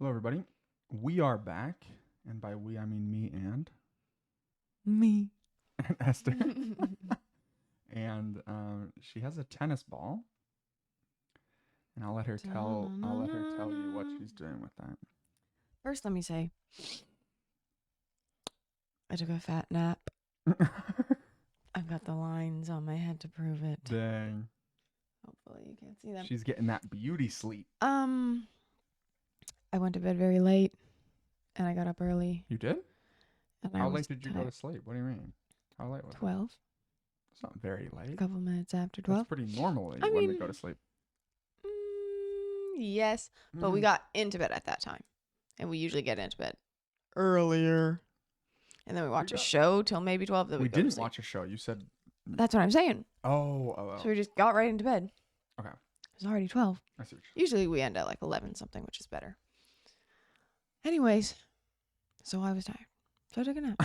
Hello, everybody. We are back, and by we I mean me and Me. Esther. And she has a tennis ball, and I'll let her tell you what she's doing with that. First, let me say, I took a fat nap. I've got the lines on my head to prove it. Dang. Hopefully you can't see them. She's getting that beauty sleep. I went to bed very late, and I got up early. You did? And How late did you go to sleep? What do you mean? How late was it? 12. It's not very late. A couple minutes after 12. That's pretty normal I when mean, we go to sleep. Yes, but we got into bed at that time. And we usually get into bed earlier. And then we watch a show till maybe 12. Then We go to didn't sleep. watch a show. You said. That's what I'm saying. Oh. So we just got right into bed. Okay. It's already 12. I see what Usually we end at like 11 something, which is better. Anyways, so I was tired. So I took a nap.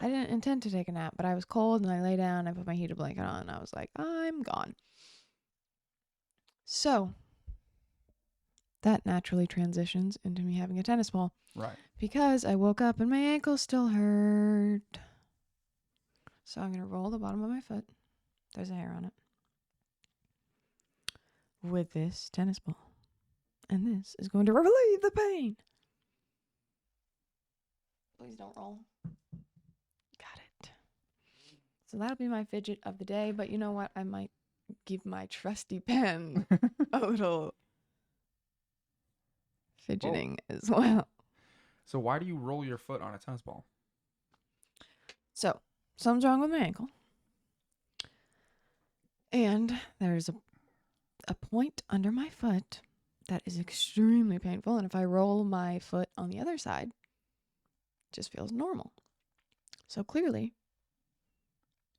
I didn't intend to take a nap, but I was cold and I lay down. I put my heater blanket on and I was like, I'm gone. So that naturally transitions into me having a tennis ball. Right. Because I woke up and my ankle still hurt. So I'm going to roll the bottom of my foot. There's a hair on it. With this tennis ball. And this is going to relieve the pain. Please don't roll. Got it. So that'll be my fidget of the day. But you know what? I might give my trusty pen a little fidgeting as well. So why do you roll your foot on a tennis ball? So something's wrong with my ankle. And there's a point under my foot that is extremely painful. And if I roll my foot on the other side, it just feels normal. So clearly.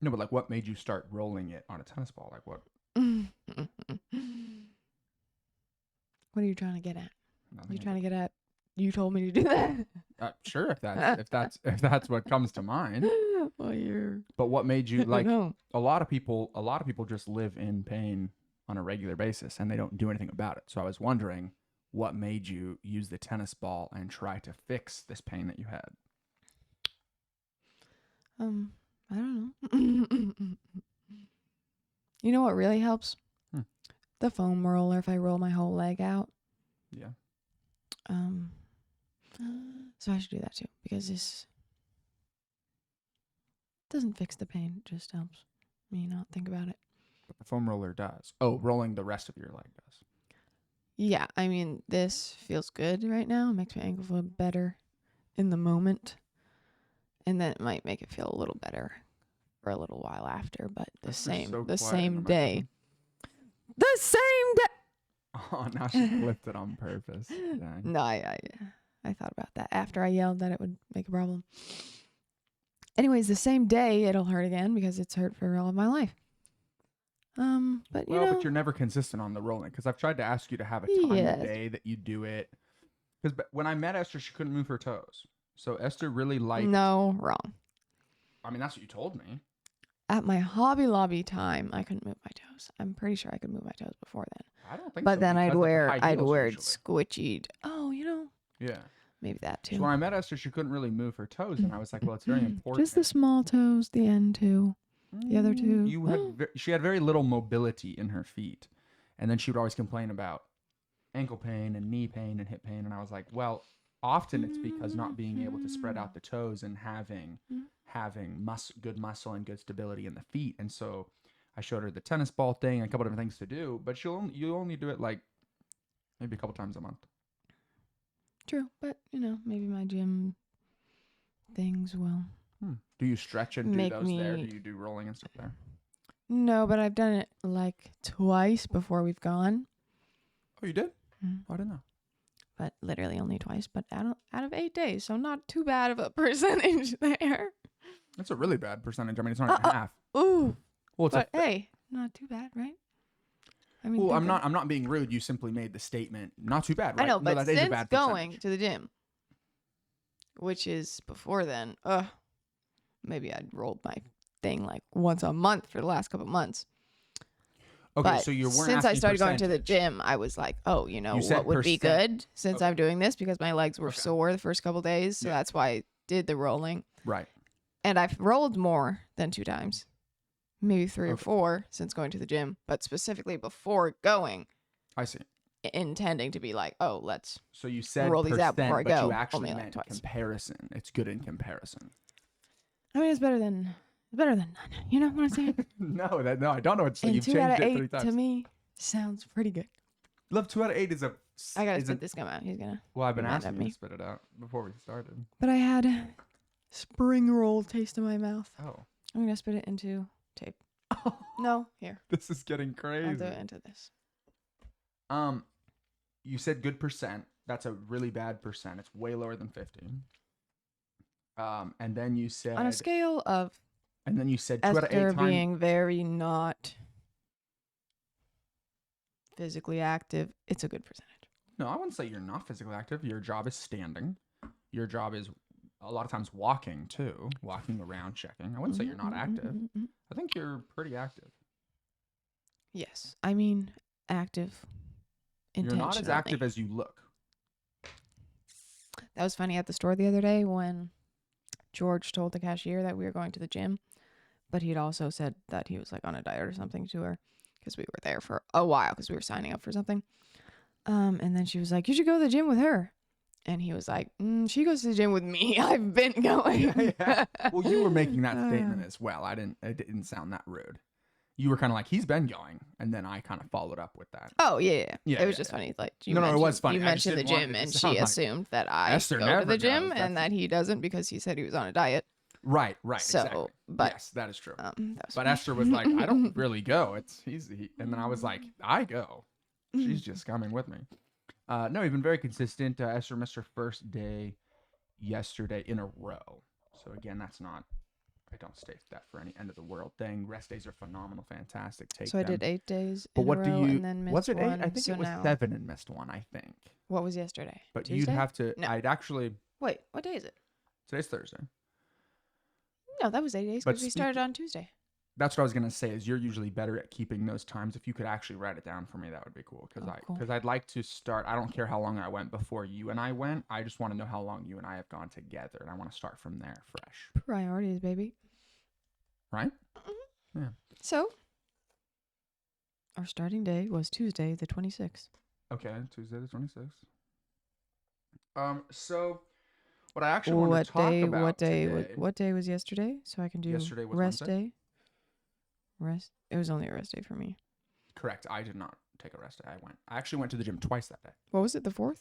No, but like what made you start rolling it on a tennis ball? Like what? What are you trying to get at? Nothing. You trying to get at? You told me to do that. Sure, if that's what comes to mind. Well, But what made you like? No. A lot of people just live in pain on a regular basis and they don't do anything about it. So I was wondering what made you use the tennis ball and try to fix this pain that you had. I don't know. You know what really helps? The foam roller. If I roll my whole leg out. Yeah. So I should do that too because this doesn't fix the pain. It just helps me not think about it. But the foam roller does. Oh, rolling the rest of your leg does. Yeah, I mean, this feels good right now. It makes my ankle feel better in the moment. And then it might make it feel a little better for a little while after, but the same day. The same day. Oh, now she flipped it on purpose. Dang. No, I thought about that after I yelled that it would make a problem. Anyways, the same day it'll hurt again because it's hurt for all of my life. But you know. But you're never consistent on the rolling because I've tried to ask you to have a time a day that you do it. Because when I met Esther, she couldn't move her toes. So Esther really liked. No, wrong. I mean, that's what you told me. At my Hobby Lobby time, I couldn't move my toes. I'm pretty sure I could move my toes before then. I don't think but so. But then I'd wear usually. squishy. Oh, you know. Yeah. Maybe that too. So when I met Esther, she couldn't really move her toes, and I was like, "Well, it's very important." Just the small toes, the end two, the other two. She had very little mobility in her feet, and then she would always complain about ankle pain and knee pain and hip pain, and I was like, "Well, often it's because not being able to spread out the toes and having good muscle and good stability in the feet." And so I showed her the tennis ball thing and a couple different things to do, but you only do it like maybe a couple times a month. True, but you know, maybe my gym things will. Do you stretch and do those there? Do you do rolling and stuff there? No, but I've done it like twice before we've gone. Oh, you did? Oh, I didn't know. But literally only twice, but out of 8 days, so not too bad of a percentage there. That's a really bad percentage. I mean, it's not even half. Ooh. Well, hey, not too bad, right? I mean, well, I'm not being rude. You simply made the statement, not too bad, right? I know, but that is a since bad going to the gym, which is before then, maybe I'd rolled my thing like once a month for the last couple months. Okay, But so you weren't since I asking started going to the percentage. gym, I was like, oh, You said what would be percent. good since Okay. I'm doing this because my legs were Okay. sore the first couple days. So Yeah. that's why I did the rolling. Right. And I've rolled more than 2 times, maybe 3 or Okay. 4 since going to the gym, but specifically before going, I see. intending to be like, oh, let's So you said roll these out percent, before I but go. you actually Only like meant twice. comparison. It's good in comparison. I mean, it's better than none. You know what I'm saying? No, I don't know what to say. And You've 2 out changed of it 3 8 times. to me sounds pretty good. Love 2 out of 8 is a. I gotta is spit a- this gum out. He's gonna. Well, I've been be mad asking at you me. to spit it out before we started. But I had spring roll taste in my mouth. Oh. I'm gonna spit it into tape. No, here. This is getting I'll crazy. do it into this. You said good percent. That's a really bad percent. It's way lower than 50. And then you said On a scale of 2 out of 8 Esther times. being very not physically active, it's a good percentage. No, I wouldn't say you're not physically active. Your job is standing. Your job is a lot of times walking too, walking around, checking. I wouldn't say you're not active. I think you're pretty active. Yes, I mean active. You're not as active intentionally. as you look. That was funny at the store the other day when George told the cashier that we were going to the gym, but he'd also said that he was like on a diet or something to her because we were there for a while because we were signing up for something. And then she was like, "You should go to the gym with her." And he was like, "She goes to the gym with me. I've been going." Yeah. Well, you were making that statement as well. It didn't sound that rude. You were kind of like, he's been going, and then I kind of followed up with that. Oh yeah. Yeah, It was yeah, just yeah. funny. Like No, it was funny. You I just mentioned the didn't want gym, it to and sound she like assumed that I Esther go to never the gym, goes. and that he doesn't because he said he was on a diet. Right, So, exactly. but Yes, that is true. that was But funny. Esther was like, I don't really go. And then I was like, I go. She's just coming with me. No, you've been very consistent. Esther missed her first day yesterday in a row. So again, I don't state that for any end of the world thing. Rest days are phenomenal, fantastic. Take So I them. did 8 days But in what a do row you? and then missed Was it 8? one. I think So it was now, 7 and missed one. I think. what was yesterday? But Tuesday? you'd have to. No. I'd actually. Wait, what day is it? Today's Thursday. No, that was 8 days But because we started on Tuesday. That's what I was gonna say. Is you're usually better at keeping those times. If you could actually write it down for me, that would be cool. Because Cool. I'd like to start. I don't care how long I went before you and I went. I just want to know how long you and I have gone together, and I want to start from there, fresh. Priorities, baby. Right? Yeah. So, our starting day was Tuesday, the 26th. Okay, Tuesday the 26th. So what I actually want to talk about What day was yesterday? So I can do Yesterday was rest Wednesday? day. Rest. It was only a rest day for me. Correct. I did not take a rest day. I actually went to the gym twice that day. What was it? The 4th?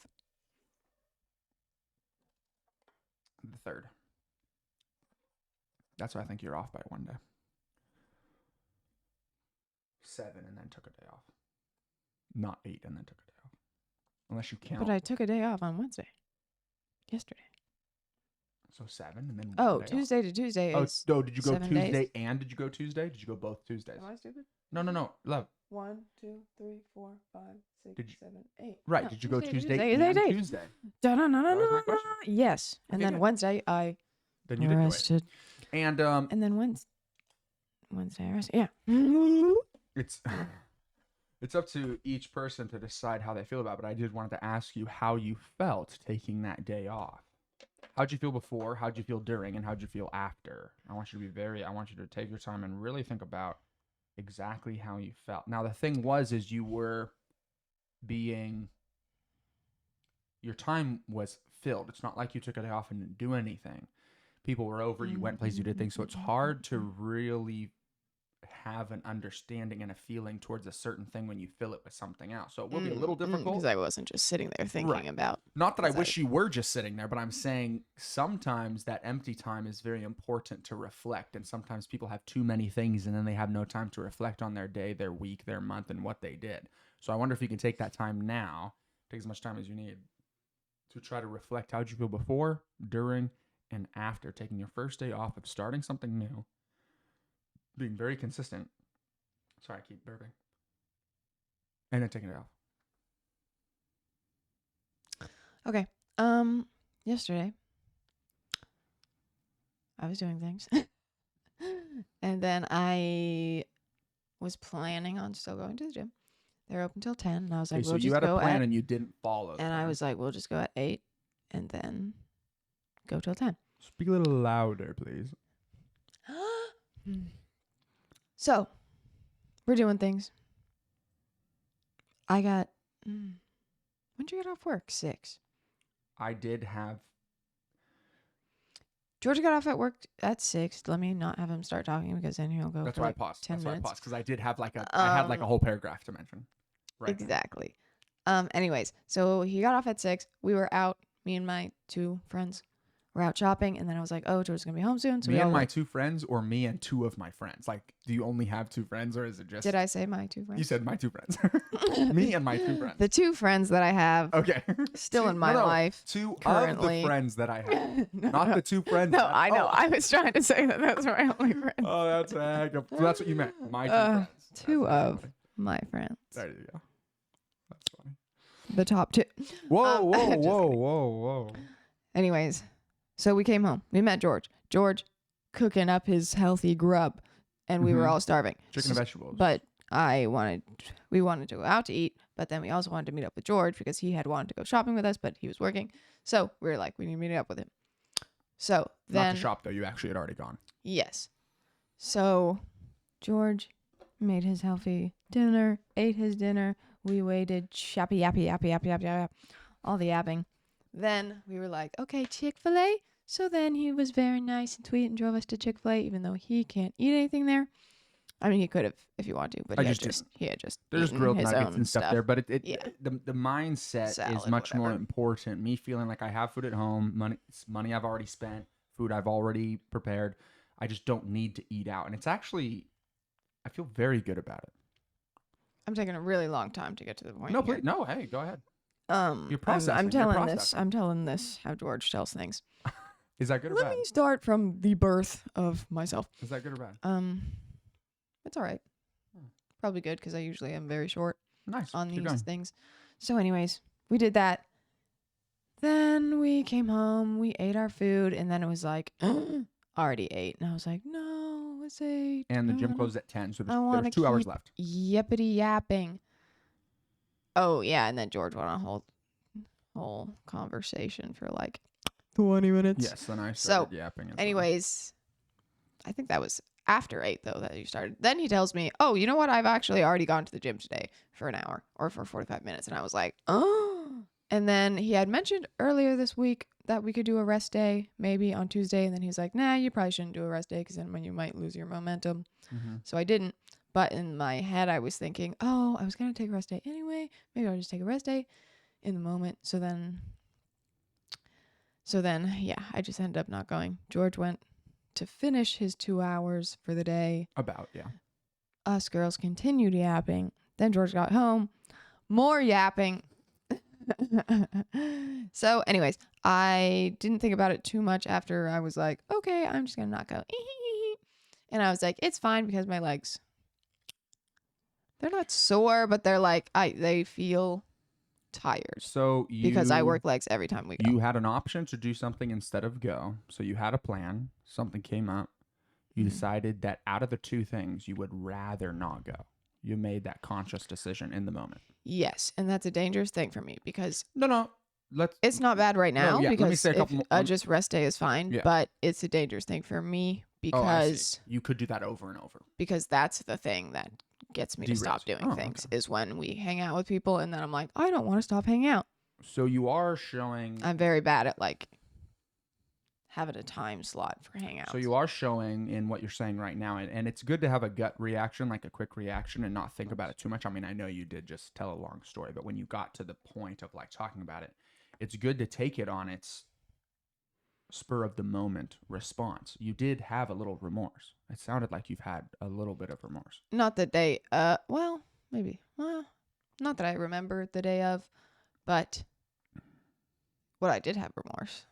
The 3rd. That's why I think you're off by one day. 7 and then took a day off. Not 8 and then took a day off. Unless you count. But I took a day off on Wednesday. Yesterday. So 7 and then Oh, one day off. Tuesday to Tuesday Oh, is. no, did you go 7 Tuesday days? and did you go Tuesday? Did you go both Tuesdays? Am I stupid? No, love. 1, 2, 3, 4, 5, 6, Did you- 7, 8. Right, No, did you go Tuesday is and 8 days. Tuesday? Da, da, da, da, That was my da, question. da. Yes. And Okay, then good. Wednesday I Then you did do it. rested. And And then Wednesday I rested. Yeah. it's up to each person to decide how they feel about it, but I did want to ask you how you felt taking that day off. How'd you feel before, how'd you feel during, and how'd you feel after? I want you to take your time and really think about exactly how you felt. Now, the thing is you were your time was filled. It's not like you took a day off and didn't do anything. People were over, you went places, you did things, so it's hard to really have an understanding and a feeling towards a certain thing when you fill it with something else. So it will be a little difficult. Because I wasn't just sitting there thinking Right. about. Not that I 'cause wish you were just sitting there, but I'm saying sometimes that empty time is very important to reflect. And sometimes people have too many things and then they have no time to reflect on their day, their week, their month, and what they did. So I wonder if you can take that time now, take as much time as you need to try to reflect how'd you feel before, during, and after taking your first day off of starting something new, being very consistent. Sorry, I keep burping. And then taking it off. Okay. Yesterday I was doing things. And then I was planning on still going to the gym. They're open till 10. And I was like, Okay, so we'll you just had a go plan at, and you didn't follow. and I was like, we'll just go at 8 and then go till 10. Speak a little louder, please. So we're doing things. I got, when did you get off work? 6. I did have. George got off at work at 6. Let me not have him start talking because then he'll go That's for why like I paused. 10 That's why I minutes. paused because I did have like I had like a whole paragraph to mention. Right. Exactly. Anyways, so he got off at 6. We were out. Me and my 2 friends were out shopping, and then I was like, "Oh, George's gonna be home soon." So me we all and my went. 2 friends, or me and 2 of my friends. Like, do you only have 2 friends, or is it just? Did I say my 2 friends? You said my 2 friends. Me and my 2 friends. The 2 friends that I have Okay. still in my life. 2 currently. of the friends that I have, not the 2 friends. No, that, I know. I was trying to say that those were my only friends. Oh, that's a heck of. So that's what you meant. My 2 friends. 2 of my friends. There you go. That's funny. The top 2. Whoa, just kidding. whoa. Anyways, so we came home. We met George. George cooking up his healthy grub, and we were all starving. Chicken and vegetables. But we wanted to go out to eat, but then we also wanted to meet up with George because he had wanted to go shopping with us, but he was working. So we were like, we need to meet up with him. So then, not to shop though. You actually had already gone. yes. So George made his healthy dinner, ate his dinner. We waited, yappy, all the yapping. Then we were like, okay, Chick-fil-A. So then he was very nice and sweet and drove us to Chick-fil-A, even though he can't eat anything there. I mean, he could have if you want to, but he had just there's eaten grilled his nuggets own and stuff there, but the mindset Salad, is much more whatever. important. Me feeling like I have food at home, money I've already spent, food I've already prepared. I just don't need to eat out, and it's actually, I feel very good about it. I'm taking a really long time to get to the point. No, here. please, no, hey, go ahead. You're processing, I'm you're telling this. processing. I'm telling this how George tells things. Is that good or Let bad? me start from the birth of myself. Is that good or bad? It's all right. Probably good because I usually am very short Nice. on Keep these going. things. So, anyways, we did that. Then we came home. We ate our food, and then it was like already 8, and I was like, no, it's 8. And the gym closed at 10, so I there's 2 hours keep left. Yippity yapping. Oh yeah, and then George went on a whole conversation for like 20 minutes. Yes, then I started yapping. As Anyways, I think that was after 8 though that you started. Then he tells me, "Oh, you know what? I've actually already gone to the gym today for an hour or for 45 minutes." And I was like, "Oh." And then he had mentioned earlier this week that we could do a rest day maybe on Tuesday, and then he was like, "Nah, you probably shouldn't do a rest day because then when you might lose your momentum." Mm-hmm. So I didn't. But in my head, I was thinking, "Oh, I was gonna take a rest day anyway. Maybe I'll just take a rest day in the moment." So then, yeah, I just ended up not going. George went to finish his 2 hours for the day. About, yeah. Us girls continued yapping. Then George got home. More yapping. So, anyways, I didn't think about it too much after I was like, okay, I'm just going to not go. And I was like, it's fine because my legs, they're not sore, but they're like, they feel tired. So because I work legs every time we go. You had an option to do something instead of go. So you had a plan. Something came up. You decided that out of the 2 things, you would rather not go. You made that conscious decision in the moment. Yes, and that's a dangerous thing for me because No. it's not bad right now let me because say a couple more. just rest day is fine, Yeah. but it's a dangerous thing for me because you could do that over and over. because that's the thing that gets me to stop doing things is when we hang out with people and then I'm like, I don't want to stop hanging out. So you are showing. I'm very bad at like having a time slot for hangouts. So you are showing in what you're saying right now, and it's good to have a gut reaction, like a quick reaction, and not think about it too much. I mean, I know you did just tell a long story, but when you got to the point of like talking about it, it's good to take it on its spur of the moment response. You did have a little remorse. It sounded like you've had a little bit of remorse. Not the day, maybe. Well, not that I remember the day of, but what I did have remorse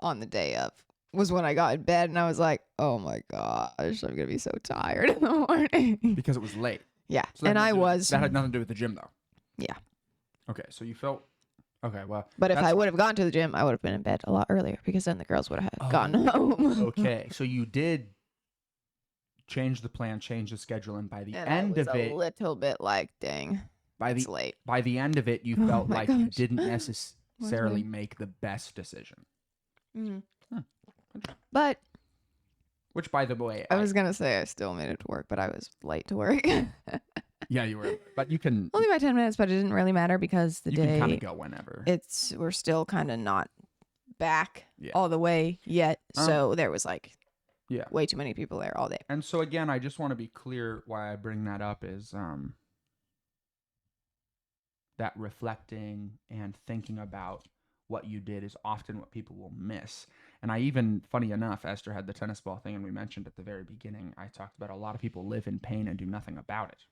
on the day of was when I got in bed and I was like, oh my gosh, I'm going to be so tired in the morning. Because it was late. Yeah. So that And I had was. that had nothing to do with the gym, though. Yeah. Okay, so you felt. Okay, well. But if that's I would fine. have gone to the gym, I would have been in bed a lot earlier because then the girls would have gone home. Okay, so you did change the plan, change the schedule, and by the And end I was of it, a little bit like, dang, it's late. by the end of it, you Oh felt my like you gosh. didn't What's necessarily my- make the best decision. Mhm. Hmm. But Which, by the way, I was gonna say I still made it to work, but I was late to work. yeah, you were, but you can Only by 10 minutes, but it didn't really matter because the you can kind day of go whenever. we're still kind of not back Yeah. all the way yet. So there was like Yeah. way too many people there all day. And so again, I just want to be clear why I bring that up is that reflecting and thinking about what you did is often what people will miss. And I even, funny enough, Esther had the tennis ball thing, and we mentioned at the very beginning, I talked about a lot of people live in pain and do nothing about it.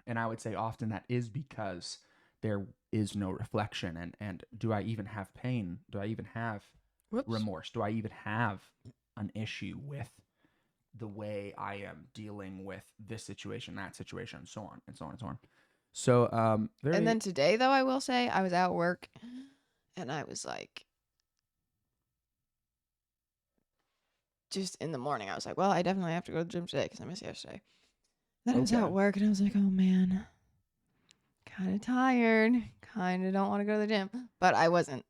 And I would say often that is because there is no reflection. And do I even have pain? Do I even have remorse? Do I even have an issue with the way I am dealing with this situation, that situation, and so on, and so on, and so on. So, And then today, though, I will say I was at work and I was like, just in the morning, I was like, well, I definitely have to go to the gym today because I missed yesterday. Then I was Okay. at work and I was like, oh man, kind of tired, kind of don't want to go to the gym. But I wasn't,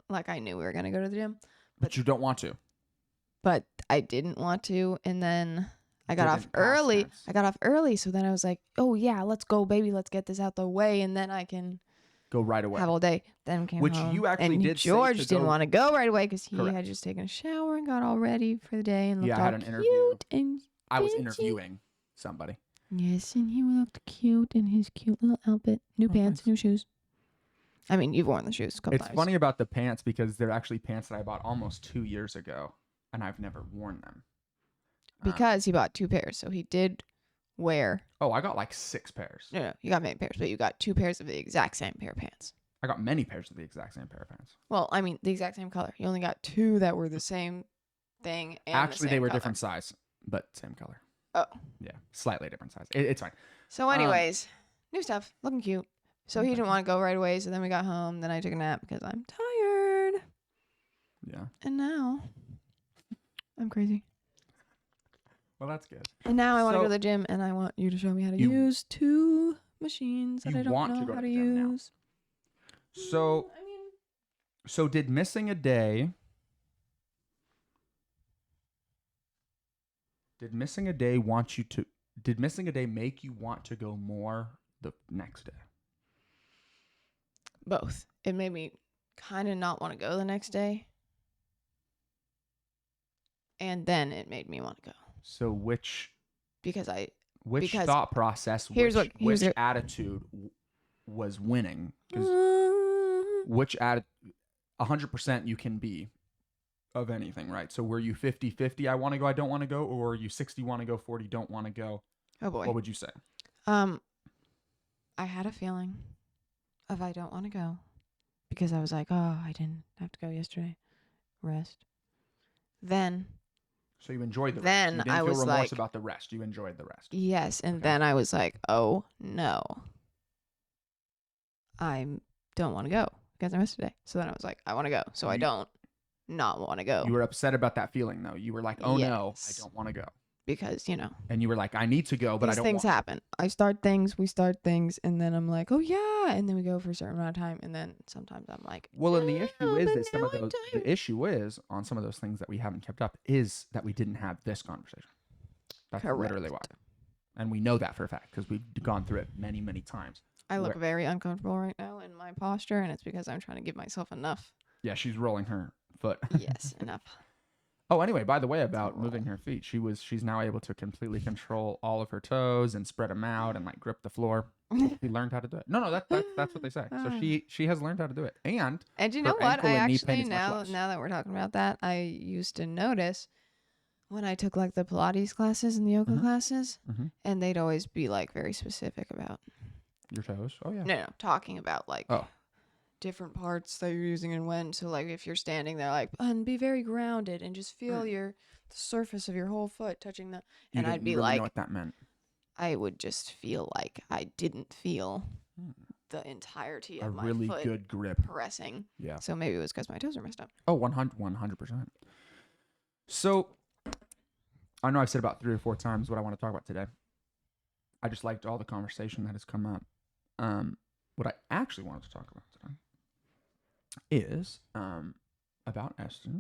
like, I knew we were going to go to the gym. but you don't want to. But I didn't want to. And then I got off Didn't, past early. tense. I got off early. So then I was like, oh yeah, let's go, baby. Let's get this out the way. And then I can Go right away. have all day. Then came Which home. you actually and did say George to didn't go- want to go right away because he Correct. had just taken a shower and got all ready for the day and looked Yeah, I all had an interview. cute and I was fancy. interviewing somebody. Yes, and he looked cute in his cute little outfit. New pants, nice. new shoes. I mean, you've worn the shoes a couple It's times. funny about the pants because they're actually pants that I bought almost 2 years ago, and I've never worn them. Because he bought 2 pairs, so he did wear. I got like 6 pairs. No, you got many pairs, but you got 2 pairs of the exact same pair of pants. I got many pairs of the exact same pair of pants. Well, I mean, the exact same color. You only got 2 that were the same thing. And Actually, they were color. different size, but same color. Oh. Yeah, slightly different size. It's fine. So, anyways, new stuff, looking cute. So he didn't want to go right away. So then we got home. Then I took a nap because I'm tired. Yeah. And now I'm crazy. Well, that's good. And now I want to go So- to the gym, and I want you to show me how to You- use 2 machines that You I don't want know to go how to to the gym now. use. So, I mean, so did missing a day? Did missing a day want you to? Did missing a day make you want to go more the next day? both. It made me kind of not want to go the next day. And then it made me want to go So which because which thought process, here's which what- attitude was winning? Because which 100% you can be of anything, right? So were you 50-50, I want to go, I don't want to go, or were you 60 want to go, 40 don't want to go? Oh boy. What would you say? I had a feeling of I don't want to go because I was like, oh, I didn't have to go yesterday. Rest. Then, So you enjoyed the Then rest. You didn't I feel was remorse like- about the rest. You enjoyed the rest. yes. And Okay. then I was like, oh, no. I don't want to go because I missed today. So then I was like, I want to go. So I You- don't not want to go You were upset about that feeling, though. You were like, oh no, I Yes. don't want to go. because, And you were like, I need to go, but I these don't things want happen. I start things, we start things, and then I'm like, oh yeah. And then we go for a certain amount of time. And then sometimes I'm like, Well, and the "No, issue is but that some now of I'm those, tired." the issue is on some of those things that we haven't kept up is that we didn't have this conversation. That's literally why. Correct. And we know that for a fact because we've gone through it many, many times. I look Where- very uncomfortable right now in my posture, and it's because I'm trying to give myself enough. Yeah, she's rolling her foot. Yes, enough. Oh, anyway, by the way, about roll. moving her feet, she's now able to completely control all of her toes and spread them out and like grip the floor. She learned how to do it. No, that's what they say. So she has learned how to do it. And And you her know what? ankle I and knee pain actually is much now less. that we're talking about that, I used to notice when I took like the Pilates classes and the yoga Mhm. classes, Mhm. and they'd always be like very specific about your toes. Oh yeah. no, talking about like Oh. different parts that you're using and when. So like if you're standing there, like and be very grounded and just feel the surface of your whole foot touching the. You And didn't I'd be really like, know what that meant. I would just feel like I didn't feel Hmm. the entirety A of my really foot good grip. pressing. Yeah. So maybe it was because my toes are messed up. Oh, 100%. So I know I've said about 3 or 4 times what I want to talk about today. I just liked all the conversation that has come up. What I actually wanted to talk about today is about Esther.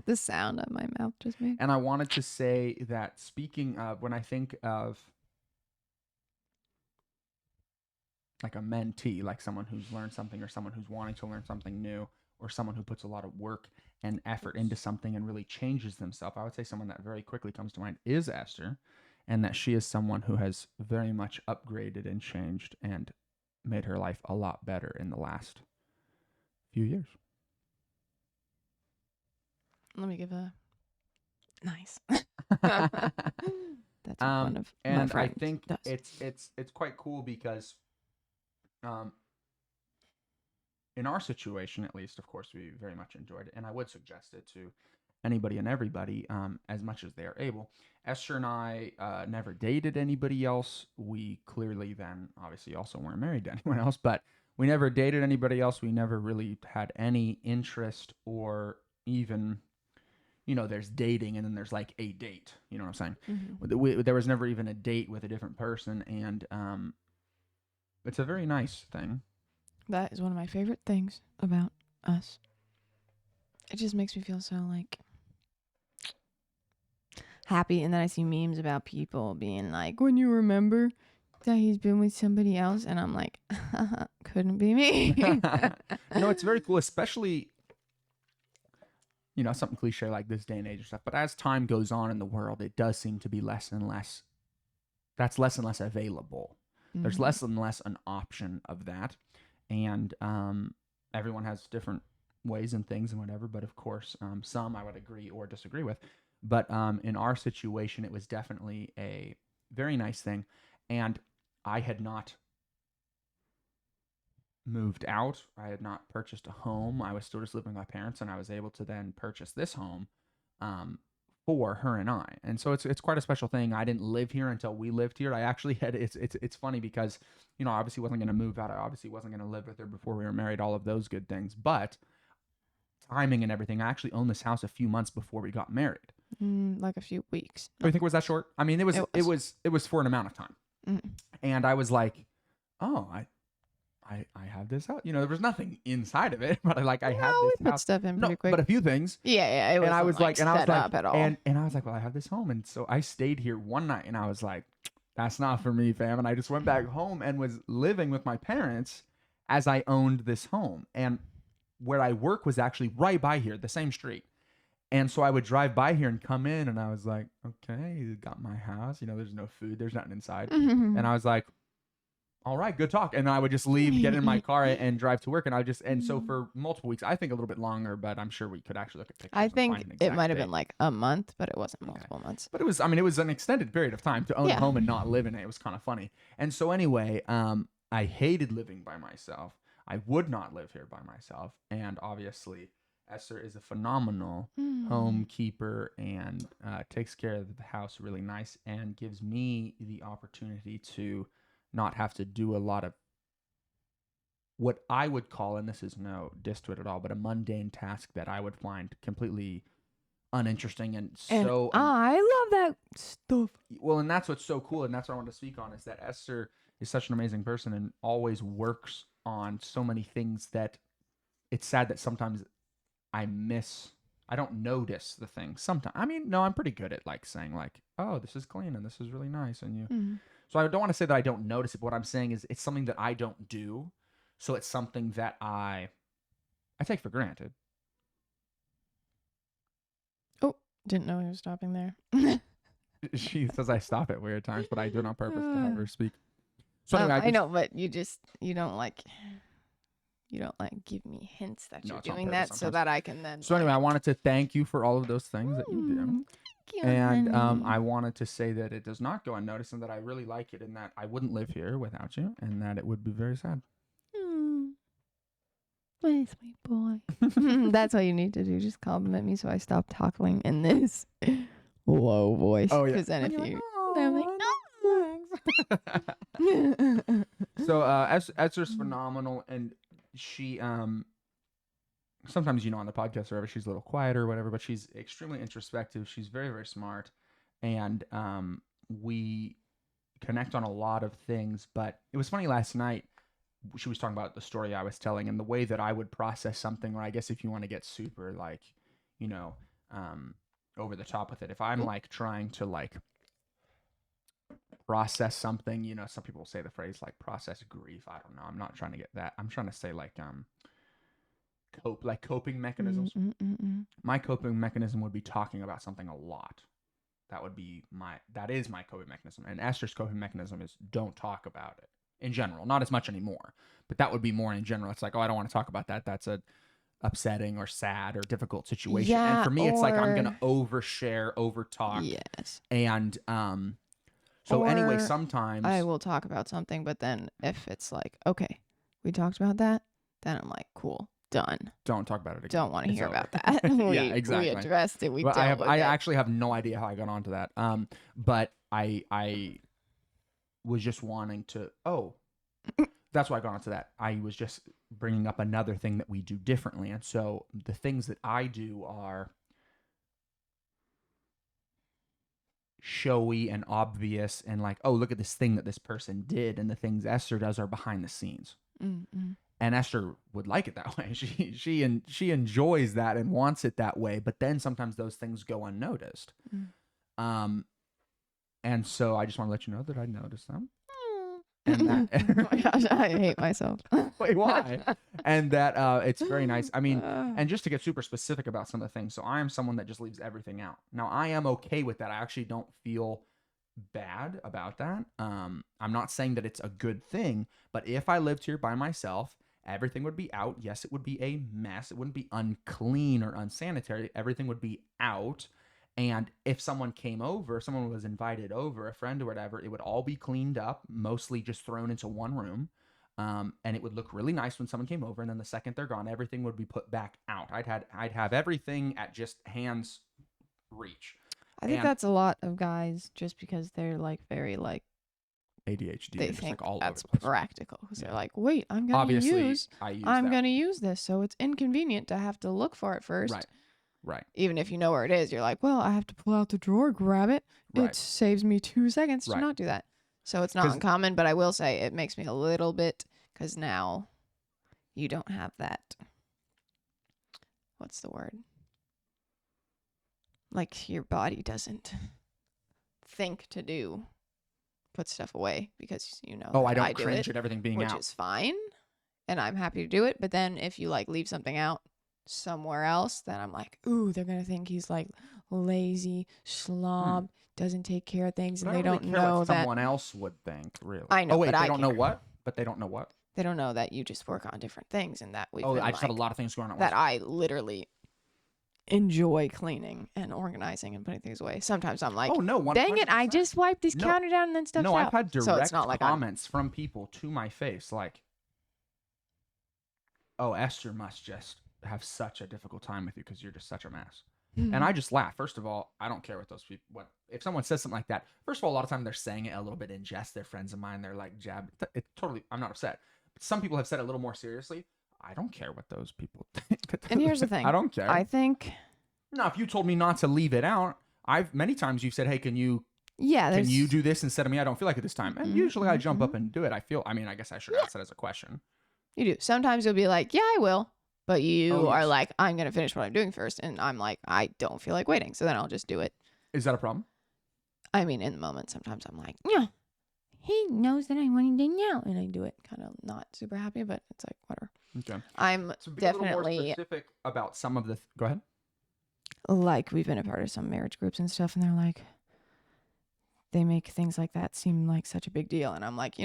The sound that my mouth just made. And I wanted to say that speaking of, when I think of like a mentee, like someone who's learned something or someone who's wanting to learn something new or someone who puts a lot of work and effort into something and really changes themselves, I would say someone that very quickly comes to mind is Esther, and that she is someone who has very much upgraded and changed and made her life a lot better in the last few years. Let me give a nice. That's what one of my and I friends think does. it's quite cool because in our situation, at least, of course, we very much enjoyed it, and I would suggest it to anybody and everybody as much as they are able. Esther and I never dated anybody else. We clearly then obviously also weren't married to anyone else, but we never dated anybody else. We never really had any interest or even, you know, there's dating and then there's like a date. You know what I'm saying? Mm-hmm. There was never even a date with a different person, and it's a very nice thing. That is one of my favorite things about us. It just makes me feel so like happy, and then I see memes about people being like, when you remember that he's been with somebody else, and I'm like, couldn't be me. No, it's very cool, especially, you know, something cliche like this day and age or stuff. But as time goes on in the world, it does seem to be less and less. That's less and less available. There's less and less an option of that, and everyone has different ways and things and whatever. But of course, some I would agree or disagree with. But in our situation, it was definitely a very nice thing, and I had not moved out. I had not purchased a home. I was still just living with my parents, and I was able to then purchase this home for her and I. And so it's quite a special thing. I didn't live here until we lived here. I actually had it's funny because, you know, I obviously wasn't going to move out. I obviously wasn't going to live with her before we were married, all of those good things. But timing and everything, I actually owned this house a few months before we got married. Like a few weeks. Oh, you think it was that short? I mean, it was for an amount of time. And I was like, oh, I have this house. You know, there was nothing inside of it, but I had this we put house. stuff in pretty quick. But a few things. Yeah. It was And I was like, at all. and I was like, well, I have this home, and so I stayed here one night, and I was like, that's not for me, fam. And I just went back home and was living with my parents as I owned this home, and where I work was actually right by here, the same street. And so I would drive by here and come in, and I was like, okay, you got my house. You know, there's no food, there's nothing inside, and I was like, all right, good talk. And then I would just leave, get in my car, and drive to work. And so for multiple weeks, I think a little bit longer, but I'm sure we could actually look at pictures. I think it might have been like a month, but it wasn't multiple months. But it was an extended period of time to own a home and not live in it. It was kind of funny. And so anyway, I hated living by myself. I would not live here by myself. And obviously, Esther is a phenomenal homekeeper and takes care of the house really nice and gives me the opportunity to not have to do a lot of what I would call, and this is no diss to it at all, but a mundane task that I would find completely uninteresting and so. I love that stuff. Well, and that's what's so cool, and that's what I want to speak on, is that Esther is such an amazing person and always works on so many things that it's sad that sometimes I don't notice the things sometimes. I mean, no, I'm pretty good at like saying like, oh, this is clean and this is really nice, and you. So I don't want to say that I don't notice it, but what I'm saying is it's something that I don't do. So it's something that I take for granted. Oh, didn't know he was stopping there. She says I stop at weird times, but I do it on purpose to have her speak. So anyway, I know, but you don't like give me hints that you're doing that sometimes, so that I can then. So anyway, I wanted to thank you for all of those things that you do. And I wanted to say that it does not go unnoticed and that I really like it and that I wouldn't live here without you and that it would be very sad. My sweet boy. That's what you need to do. Just compliment me so I stop talking in this low voice. Oh, yeah. Because then if you... I'm like, So Esther's phenomenal, and she sometimes, on the podcast or whatever, she's a little quieter or whatever, but she's extremely introspective. She's very, very smart. And we connect on a lot of things. But it was funny last night. She was talking about the story I was telling and the way that I would process something, or I guess if you want to get super like, you know, over the top with it. If I'm like trying to like process something, some people say the phrase like process grief. I don't know. I'm not trying to get that. I'm trying to say like coping mechanisms. My coping mechanism would be talking about something a lot. That is my coping mechanism. And Esther's coping mechanism is don't talk about it in general. Not as much anymore, but that would be more in general. It's like, oh, I don't want to talk about that. That's a upsetting or sad or difficult situation. Yeah, and for me, it's like I'm going to or overshare, overtalk. yes. And so anyway, Or sometimes I will talk about something, but then if it's like, okay, we talked about that, then I'm like, cool, done. don't talk about it again. Don't want to It's hear over. about that. Yeah, exactly. We addressed it. We Well, dealt with I it. actually have no idea how I got onto that. But I was just wanting to. Oh, that's why I got onto that. I was just bringing up another thing that we do differently, and so the things that I do are showy and obvious, and like, oh, look at this thing that this person did, and the things Esther does are behind the scenes. Mm-mm. And Esther would like it that way. She enjoys that and wants it that way. But then sometimes those things go unnoticed. And so I just want to let you know that I noticed them. And that, Oh my gosh, I hate myself. wait, why? And that it's very nice. I mean, and just to get super specific about some of the things. So I am someone that just leaves everything out. Now I am okay with that. I actually don't feel bad about that. I'm not saying that it's a good thing, but if I lived here by myself, everything would be out. Yes, it would be a mess. It wouldn't be unclean or unsanitary. Everything would be out. And if someone came over, someone was invited over, a friend or whatever, it would all be cleaned up, mostly just thrown into one room. And it would look really nice when someone came over. And then the second they're gone, everything would be put back out. I'd have everything at just hands reach. I think that's a lot of guys just because they're like very like ADHD. they and just think like all that's over the place. practical because Yeah. they're like, wait, I'm gonna Obviously, I'm gonna use this, so it's inconvenient to have to look for it first. Right. Even if you know where it is, you're like, well, I have to pull out the drawer, grab it. Right. It saves me 2 seconds to Right. not do that. So it's not 'Cause- uncommon, but I will say it makes me a little bit because now you don't have that. What's the word? Like your body doesn't think to put stuff away because you know. Oh, I that don't do cringe it, at everything being which out. is fine, and I'm happy to do it. But then if you like leave something out somewhere else, then I'm like, ooh, they're gonna think he's like lazy, slob, doesn't take care of things, But and I they don't don't really care know what that someone else would think, really. I know, Oh wait, but they I don't know care. what? But they don't know what? they don't know that you just work on different things, and that we've Oh, been I just have a like, lot of things going on at that once. I literally enjoy cleaning and organizing and putting things away. Sometimes I'm like, Oh no, 100%. dang it, I just wiped this No. counter down and then stuff's No, out. I've had direct so it's not like comments from people to my face like, oh, Esther must just have such a difficult time with you because you're just such a mess. And I just laugh. First of all, I don't care what those people. What if someone says something like that? First of all, a lot of time they're saying it a little bit in jest. They're friends of mine. They're like jab. It totally. I'm not upset. But some people have said it a little more seriously. I don't care what those people think. And here's the thing. I don't care. I think, Now, if you told me not to leave it out, many times you've said, "Hey, can you do this instead of me? I don't feel like it this time." And usually I jump up and do it. I guess I should ask that as a question. You do. Sometimes you'll be like, yeah, I will. But you are yes. like, I'm going to finish what I'm doing first. And I'm like, I don't feel like waiting. So then I'll just do it. Is that a problem? I mean, in the moment, sometimes I'm like, yeah, he knows that I want to do now. And I do it kind of not super happy, but it's like, whatever. Okay. I'm So be a little more definitely specific about some of the. Go ahead. like, we've been a part of some marriage groups and stuff. And they're like, they make things like that seem like such a big deal. And I'm like,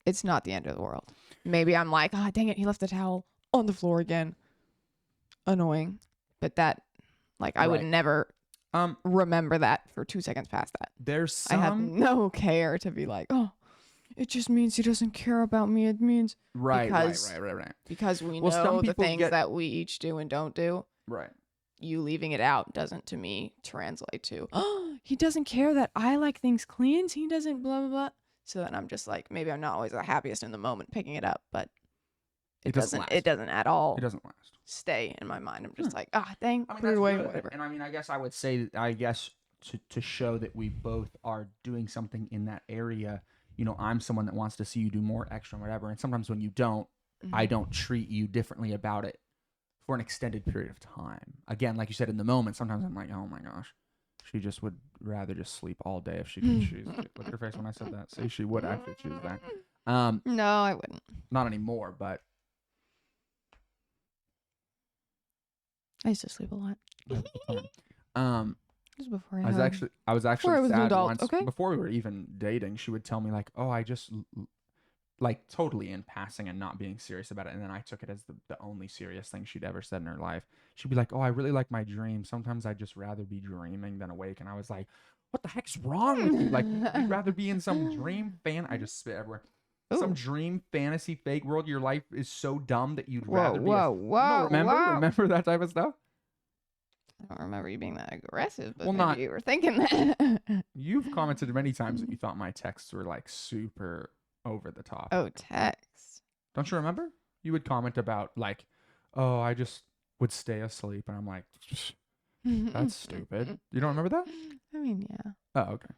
it's not the end of the world. Maybe I'm like, oh, dang it, he left the towel on the floor again. Annoying. But that, like, I would never remember that for 2 seconds past that. There's some. I have no care to be like, oh, it just means he doesn't care about me. It means Right. because we Well, some know the people things that we each do and don't do. Right. You leaving it out doesn't, to me, translate to, oh, he doesn't care that I like things clean. He doesn't blah, blah, blah. So then I'm just like, maybe I'm not always the happiest in the moment picking it up, but it doesn't doesn't. last. It doesn't at all It doesn't last. stay in my mind. I'm just like, dang, I mean, threw it that's away, good. whatever. And I mean, I guess I would say, to show that we both are doing something in that area, I'm someone that wants to see you do more extra and whatever. And sometimes when you don't, I don't treat you differently about it for an extended period of time. Again, like you said, in the moment, sometimes I'm like, oh my gosh, she just would rather just sleep all day if she could choose. Look at her face when I said that. See, she would actually choose that. No, I wouldn't. Not anymore, but I used to sleep a lot. Just before I was actually I was an sad adult, once, okay? before we were even dating. She would tell me like, "Oh, I just like totally in passing and not being serious about it." And then I took it as the only serious thing she'd ever said in her life. She'd be like, "Oh, I really like my dreams. Sometimes I'd just rather be dreaming than awake." And I was like, "What the heck's wrong with you? Like, you'd rather be in some dream I just spit everywhere. Some Ooh. dream fantasy fake world. Your life is so dumb that you'd Whoa, rather be." whoa, Remember that type of stuff. I don't remember you being that aggressive, but Well, maybe not- you were thinking that. You've commented many times that you thought my texts were like super over the top. Oh, text. Don't you remember? You would comment about like, "Oh, I just would stay asleep," and I'm like, "That's stupid." You don't remember that? I mean, yeah. Oh, okay.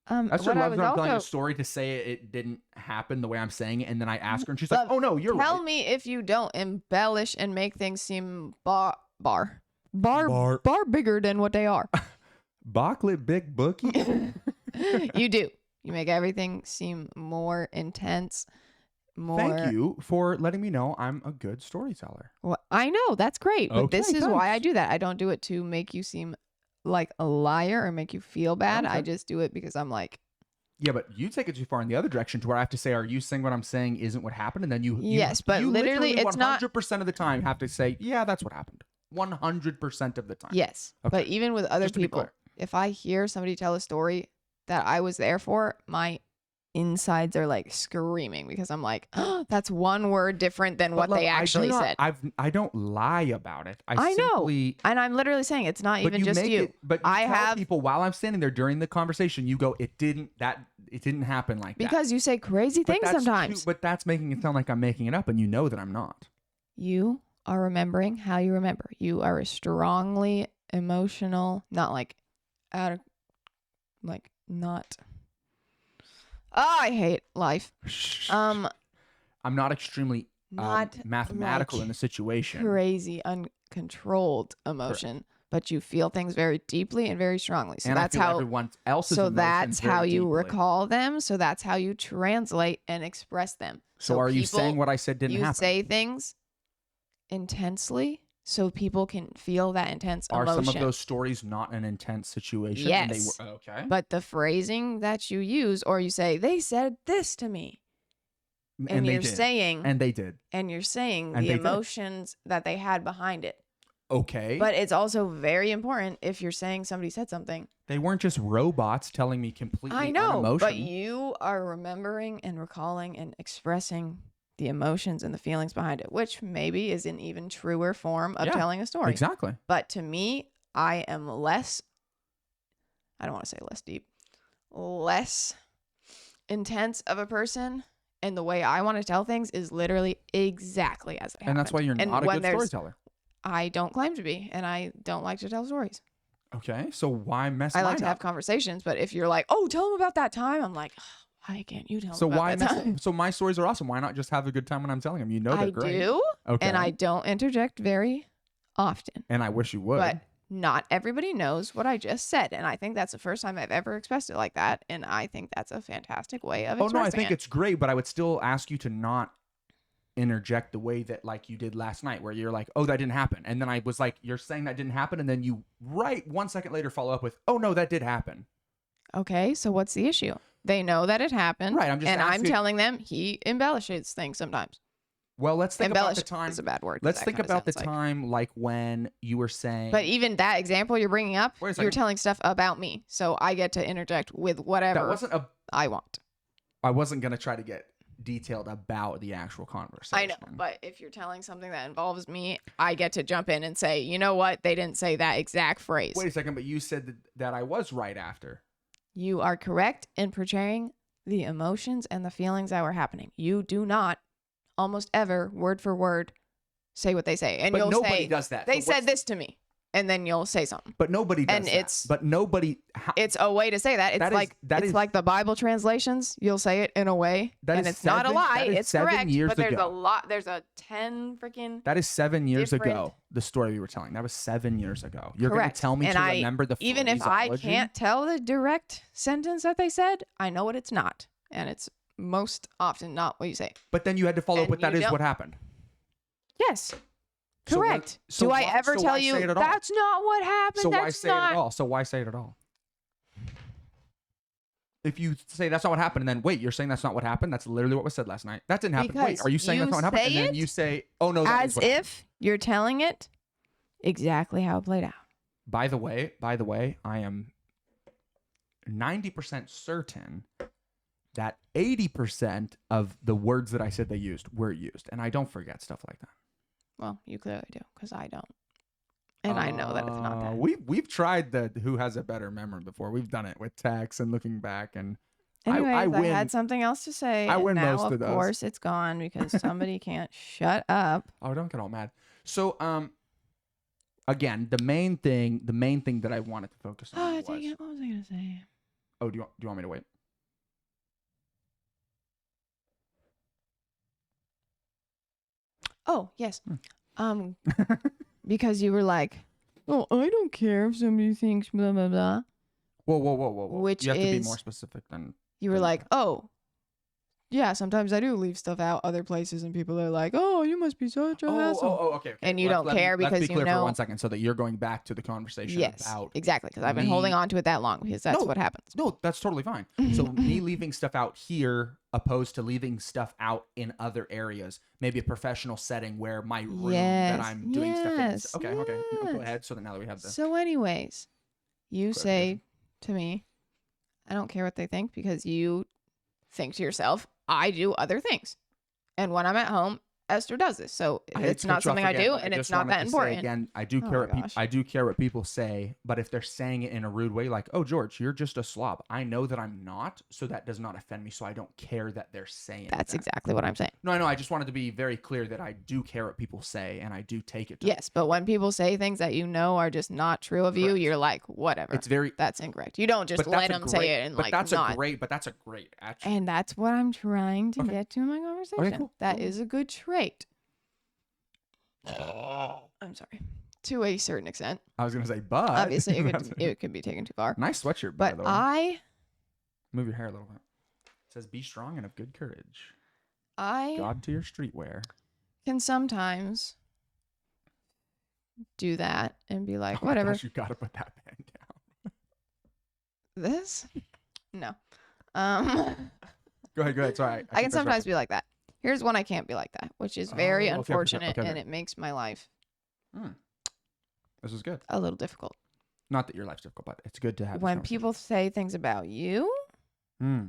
What Esther I loves was when I'm telling a also story to say it didn't happen the way I'm saying it, and then I ask her, and she's like, But "Oh no, you're tell right." me if you don't embellish and make things seem bar bigger than what they are. Bachlet big bookie. You do. You make everything seem more intense. More. Thank you for letting me know I'm a good storyteller. Well, I know that's great, but this Okay, is why I thanks. do that. I don't do it to make you seem like a liar or make you feel bad. I Okay. just do it because I'm like, Yeah, but you take it too far in the other direction to where I have to say, "Are you saying what I'm saying isn't what happened?" And then Yes, but you literally it's not- 100% of the time have to say, "Yeah, that's what happened." 100% of the time. yes. Okay. But even with other Just to be people, clear. if I hear somebody tell a story that I was there for, my insides are like screaming because I'm like, oh, that's one word different than what But they look, actually said. I don't lie about it. I know. Simply, And I'm literally saying it's not but even you just make you. it. But you I tell have- people while I'm standing there during the conversation, you go, "It didn't happen like that." Because you say crazy But things that's sometimes. but that's making it sound like I'm making it up, and you know that I'm not. You are remembering how you remember. You are a strongly emotional, not like out of, like not. Oh, I hate life. I'm not extremely Not mathematical like in the situation. crazy, uncontrolled emotion, but you feel things very deeply and very strongly. So And I that's feel how. everyone else's So emotions that's very how you deeply. recall them. So that's how you translate and express them. So are you people- saying what I said didn't you happen? say things intensely so people can feel that intense Are emotion. some of those stories not an intense situation? Yes. And they were, okay. But the phrasing that you use, or you say, they said this to me. And they you're did. saying, And they did. and you're saying And the they did. emotions that they had behind it. Okay. But it's also very important if you're saying somebody said something. they weren't just robots telling me completely I know, unemotional. but you are remembering and recalling and expressing the emotions and the feelings behind it, which maybe is an even truer form of Yeah, telling a story. Exactly. But to me, I am less, I don't want to say less deep, less intense of a person. And the way I want to tell things is literally exactly as they happen. And that's why you're And not a when good there's- storyteller. I don't claim to be, and I don't like to tell stories. Okay. So why mess I like mine to up? have conversations, but if you're like, oh, tell them about that time, I'm like, why can't you tell So them about why that mess? time? So my stories are awesome. Why not just have a good time when I'm telling them? You know they're I great. do, Okay. and I don't interject very often. And I wish you would. But not everybody knows what I just said, and I think that's the first time I've ever expressed it like that, and I think that's a fantastic way of Oh expressing no, I think it. it's great, but I would still ask you to not interject the way that like you did last night, where you're like, "Oh, that didn't happen," and then I was like, "You're saying that didn't happen," and then you 1 second later follow up with, "Oh no, that did happen." Okay, so what's the issue? They know that it happened, Right, I'm just and I'm asking- telling them he embellishes things sometimes. Well, let's think about Embellish the time. is a bad word. 'cause Let's that think kinda about the sounds like- time like when you were saying. But even that example you're bringing up, Wait a you're second. telling stuff about me, so I get to interject with that whatever wasn't a. I want. I wasn't gonna try to get detailed about the actual conversation. I know, but if you're telling something that involves me, I get to jump in and say, you know what? They didn't say that exact phrase. Wait a second, but you said that I was right after. You are correct in portraying the emotions and the feelings that were happening. You do not almost ever, word for word, say what they say. And But you'll nobody say, does that. they So said this to me. And then you'll say something. But nobody does And that. it's- But nobody. It's a way to say that. It's like the Bible translations. You'll say it in a way, and it's not a lie. It's correct. But there's a lot. There's a 10 freaking. That is 7 years different- ago. The story we were telling. That was 7 years ago. You're going Correct. to tell me And to remember the even if I phraseology? can't tell the direct sentence that they said, I know what it's not, and it's most often not what you say. But then you had to follow up And with that you is don't- what happened. Yes. So what- Correct. so Do I why- ever so tell why you say it at all? that's not what happened? So why That's say not. it at all? So why say it at all? If you say that's not what happened, and then wait, you're saying that's not what happened. That's literally what was said last night. That didn't happen. Wait, Because are you saying that's not what happened? And say then it you say, oh no, that is As what happened. if you're telling it exactly how it played out. By the way, I am 90% certain that 80% of the words that I said they used were used, and I don't forget stuff like that. Well, you clearly do, because I don't. And I know that it's not that. We've tried the who has a better memory before. We've done it with text and looking back, and Anyways, I I win. had something else to say. I and win now, most of those. Of course, it's gone because somebody can't shut up. Oh, don't get all mad. So, again, the main thing that I wanted to focus on Oh, was. dang it. What was I going to say? Oh, do you want me to wait? Oh, yes. Because you were like, oh, I don't care if somebody thinks blah, blah, blah. Whoa. Which you have to be is- more specific than. You were than like, that. oh, yeah, sometimes I do leave stuff out other places and people are like, oh, you must be such an asshole. Okay. And you don't care let's because be you clear for know- 1 second, so that you're going back to the conversation Yes, about. exactly. Because I've been me- holding on to it that long because that's No. what happens. No, that's totally fine. So me leaving stuff out here, opposed to leaving stuff out in other areas, maybe a professional setting where my room that Yes, I'm doing stuff in. yes, Okay. No, go yes. ahead. So that now that we have the. So, anyways, you say clarification. to me, I don't care what they think because you think to yourself, I do other things. And when I'm at home, Esther does this. So I hate it's to not cut you off something I again, do but and I it's just not wanted that to say important. Again, I do Oh care my what gosh. I do care what people say, but if they're saying it in a rude way, like, "Oh, George, you're just a slob," I know that I'm not, so that does not offend me. So I don't care that they're saying. That's that. exactly what I'm saying. No, I know. I just wanted to be very clear that I do care what people say, and I do take it. To Yes, but when people say things that you know are just not true of you, Correct. you're like, whatever. It's very. That's incorrect. You don't just but let that's a them say great- it and but like that's not. a great. But that's a great attribute. And that's what I'm trying to Okay. get to in my conversation. cool. That Cool. is a good trait. I'm sorry. To a certain extent. I was gonna say, but Obviously, it could be taken too far. nice sweatshirt, by But the way. I Move your hair a little bit. It says, "Be strong and of good courage." I God to your streetwear. can sometimes do that and be like, Oh my whatever. gosh, you gotta put that pen down. This? No. Go ahead. Sorry. I can sometimes be like that. Here's one I can't be like that, which is very Oh, okay, unfortunate okay. and it makes my life This is good. a little difficult. Not that your life's difficult, but it's good to have. this When conversation. people say things about you that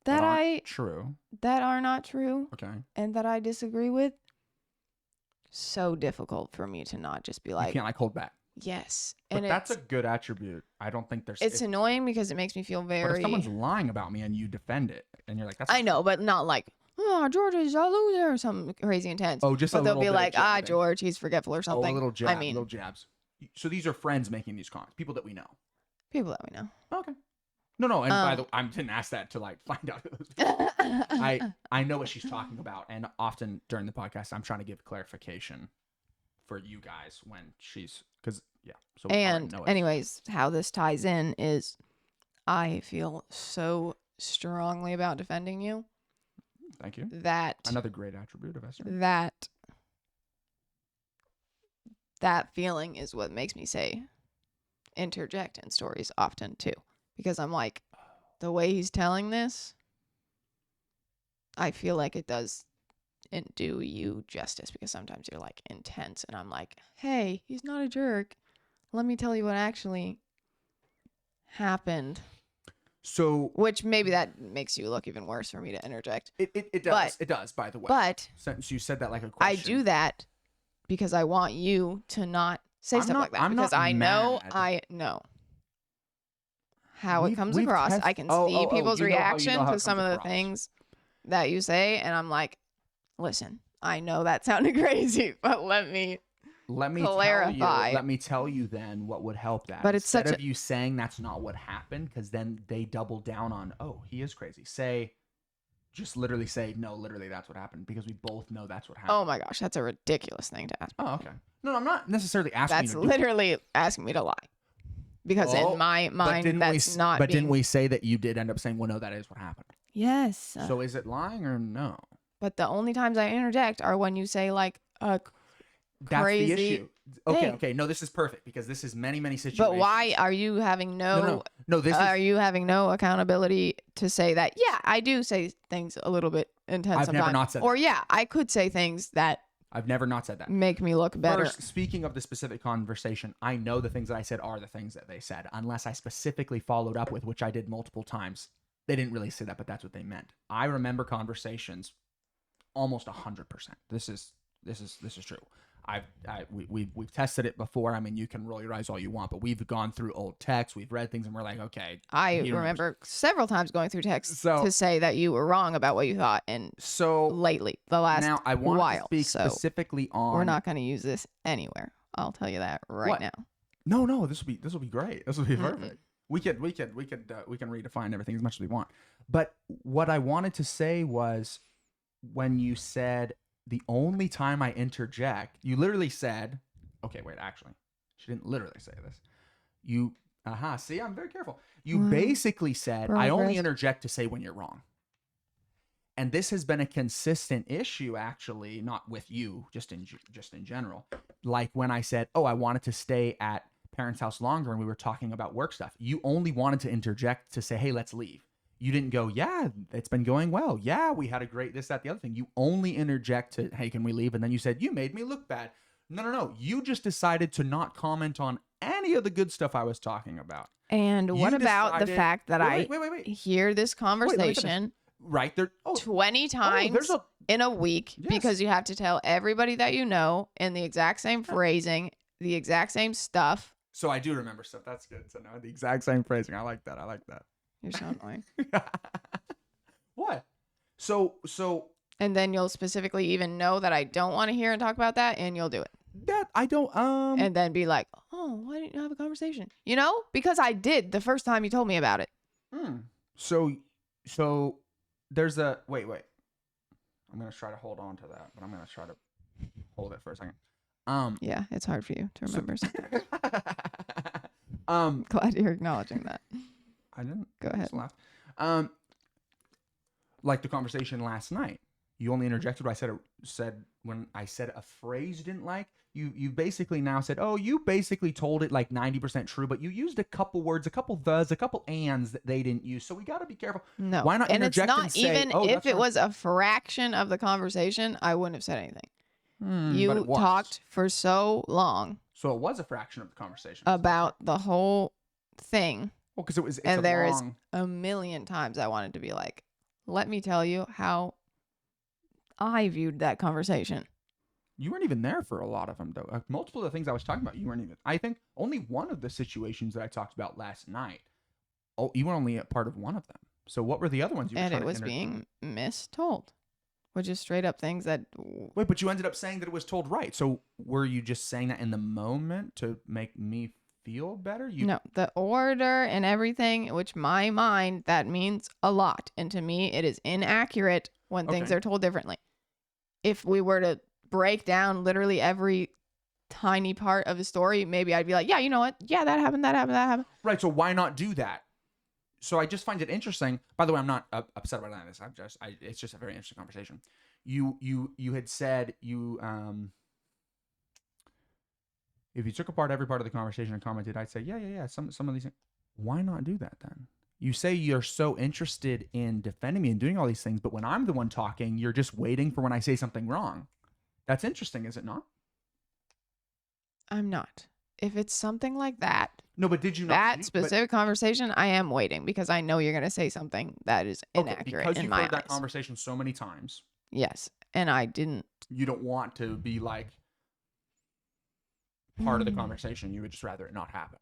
that aren't true. that are not true Okay. and that I disagree with, so difficult for me to not just be You like, can't like hold back. yes. But And that's a good attribute. I don't think there's. it's annoying because it makes me feel but if very. someone's lying about me and you defend it, and you're like, "That's." I know, but not like, oh, George is a loser or something crazy intense. Oh, just but a they'll little be bit of like, jabbing. George, he's forgetful or Oh, something. a little jab. I mean, little jabs. So these are friends making these comments, people that we know. people that we know. Okay. No. And by the way, I didn't ask that to like find out who those people are. I know what she's talking about, and often during the podcast, I'm trying to give clarification for you guys when she's because yeah. So we already And know it. anyways, how this ties in is I feel so strongly about defending you Thank you. that Another great attribute of Esther. that feeling is what makes me say interject in stories often too, because I'm like, the way he's telling this, I feel like it doesn't do you justice, because sometimes you're like intense and I'm like, hey, he's not a jerk, let me tell you what actually happened. So Which maybe that makes you look even worse for me to interject. it does. It does. By the way, But since you said that like a I question, do that because I want you to not say I'm stuff not- like that, I'm because not I know mad. I know how it We've- comes we've across. test- I can oh, see oh, oh, people's you know how- you reaction know how to it some comes of the across. things that you say, and I'm like, listen, I know that sounded crazy, but let me clarify. Let me tell you then what would help that. But it's Instead such of you saying that's not what happened, because then they double down on, oh, he is crazy. Just literally say, no, literally that's what happened, because we both know that's what happened. Oh my gosh, that's a ridiculous thing to ask me. Oh, okay. No, I'm not necessarily asking That's you to literally asking me to lie. Because in my mind, that's not But being... didn't we say that you did end up saying, well, no, that is what happened? Yes. So is it lying or no? But the only times I interject are when you say like a That's crazy the issue. Okay. No, this is perfect, because this is many situations. But why are you having no you having no accountability to say that? Yeah, I do say things a little bit intense I've sometimes. never not said or that. yeah, I could say things that I've never not said that. make me look better. First, speaking of the specific conversation, I know the things that I said are the things that they said, unless I specifically followed up with, which I did multiple times. They didn't really say that, but that's what they meant. I remember conversations almost 100%. This is true. We've tested it before. I mean, you can roll your eyes all you want, but we've gone through old texts, we've read things, and we're like, okay. I remember several times going through texts to say that you were wrong about what you thought, and lately, the last now I want while, to speak specifically on. We're not going to use this anywhere. I'll tell you that right now. No, this will be great. This will be perfect. We can redefine everything as much as we want. But what I wanted to say was, when you said the only time I interject, you literally said, okay, wait, actually, she didn't literally say this. See, I'm very careful. You basically said, I only interject to say when you're wrong. And this has been a consistent issue, actually, not with you, just in general. Like when I said, oh, I wanted to stay at parents' house longer and we were talking about work stuff. You only wanted to interject to say, hey, let's leave. You didn't go, yeah, it's been going well. Yeah, we had a great this, that, the other thing. You only interject to, hey, can we leave? And then you said, you made me look bad. No. You just decided to not comment on any of the good stuff I was talking about. And what about the fact that I hear this conversation right there 20 times in a week, because you have to tell everybody that you know in the exact same phrasing, the exact same stuff. So I do remember stuff. That's good. So no, the exact same phrasing. I like that. You're so annoying. What? So. And then you'll specifically even know that I don't want to hear and talk about that, and you'll do it. That I don't. And then be like, oh, why didn't you have a conversation? You know, because I did the first time you told me about it. So there's a wait. I'm gonna try to hold on to that, but I'm gonna try to hold it for a second. Yeah, it's hard for you to remember. Glad you're acknowledging that. I didn't. Go ahead. Like the conversation last night, you only interjected what I said when I said a phrase you didn't like. You basically now said, oh, you basically told it like 90% true, but you used a couple words, a couple thes, a couple ands that they didn't use. So we got to be careful. No. Why not interject and say, even if it was a fraction of the conversation, I wouldn't have said anything. You talked for so long. So it was a fraction of the conversation. About the whole thing. Well, because it's and there is a million times I wanted to be like, let me tell you how I viewed that conversation. You weren't even there for a lot of them, though. Multiple of the things I was talking about, you weren't even. I think only one of the situations that I talked about last night, you were only a part of one of them. So what were the other ones you were and it was being mistold, which is straight up things that. Wait, but you ended up saying that it was told right. So were you just saying that in the moment to make me feel better? No, the order and everything, which my mind, that means a lot. And to me, it is inaccurate when things are told differently. If we were to break down literally every tiny part of the story, maybe I'd be like, yeah, you know what? Yeah, that happened. Right. So why not do that? So I just find it interesting. By the way, I'm not upset about any of this. It's just a very interesting conversation. You had said if you took apart every part of the conversation and commented, I'd say, yeah. Some of these things. Why not do that then? You say you're so interested in defending me and doing all these things, but when I'm the one talking, you're just waiting for when I say something wrong. That's interesting, is it not? I'm not. If it's something like that. No, but did you not? That specific conversation, I am waiting because I know you're going to say something that is inaccurate because in you've my heard eyes. that conversation so many times. Yes, and I didn't. You don't want to be like part of the conversation. You would just rather it not happen.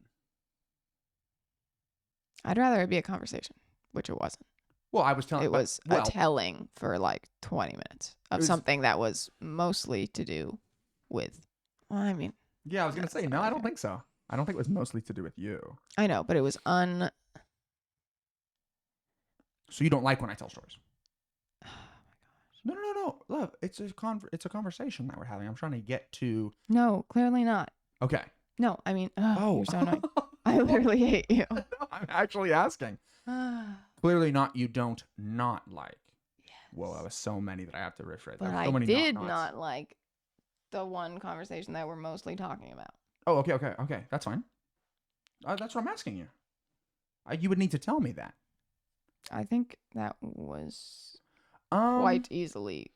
I'd rather it be a conversation, which it wasn't. Well, I was telling. It was a Well, telling for like 20 minutes it of was, something that was mostly to do with, well, I mean, yeah, I was gonna that's say not no. I really don't fair. think so. I don't think it was mostly to do with you. I know, but it was So you don't like when I tell stories? No, no, no, no. Love, it's a conversation that we're having. I'm trying to get to. No, clearly not. Okay. No, I mean, Oh. you're so annoying. I literally hate you. No, I'm actually asking. Clearly not. You don't not like. Yes. Whoa, that was so many that I have to rephrase. But There's so I many did not-nots. not like the one conversation that we're mostly talking about. Oh, okay, okay, okay. That's fine. That's what I'm asking you. You would need to tell me that. I think that was Um, quite easily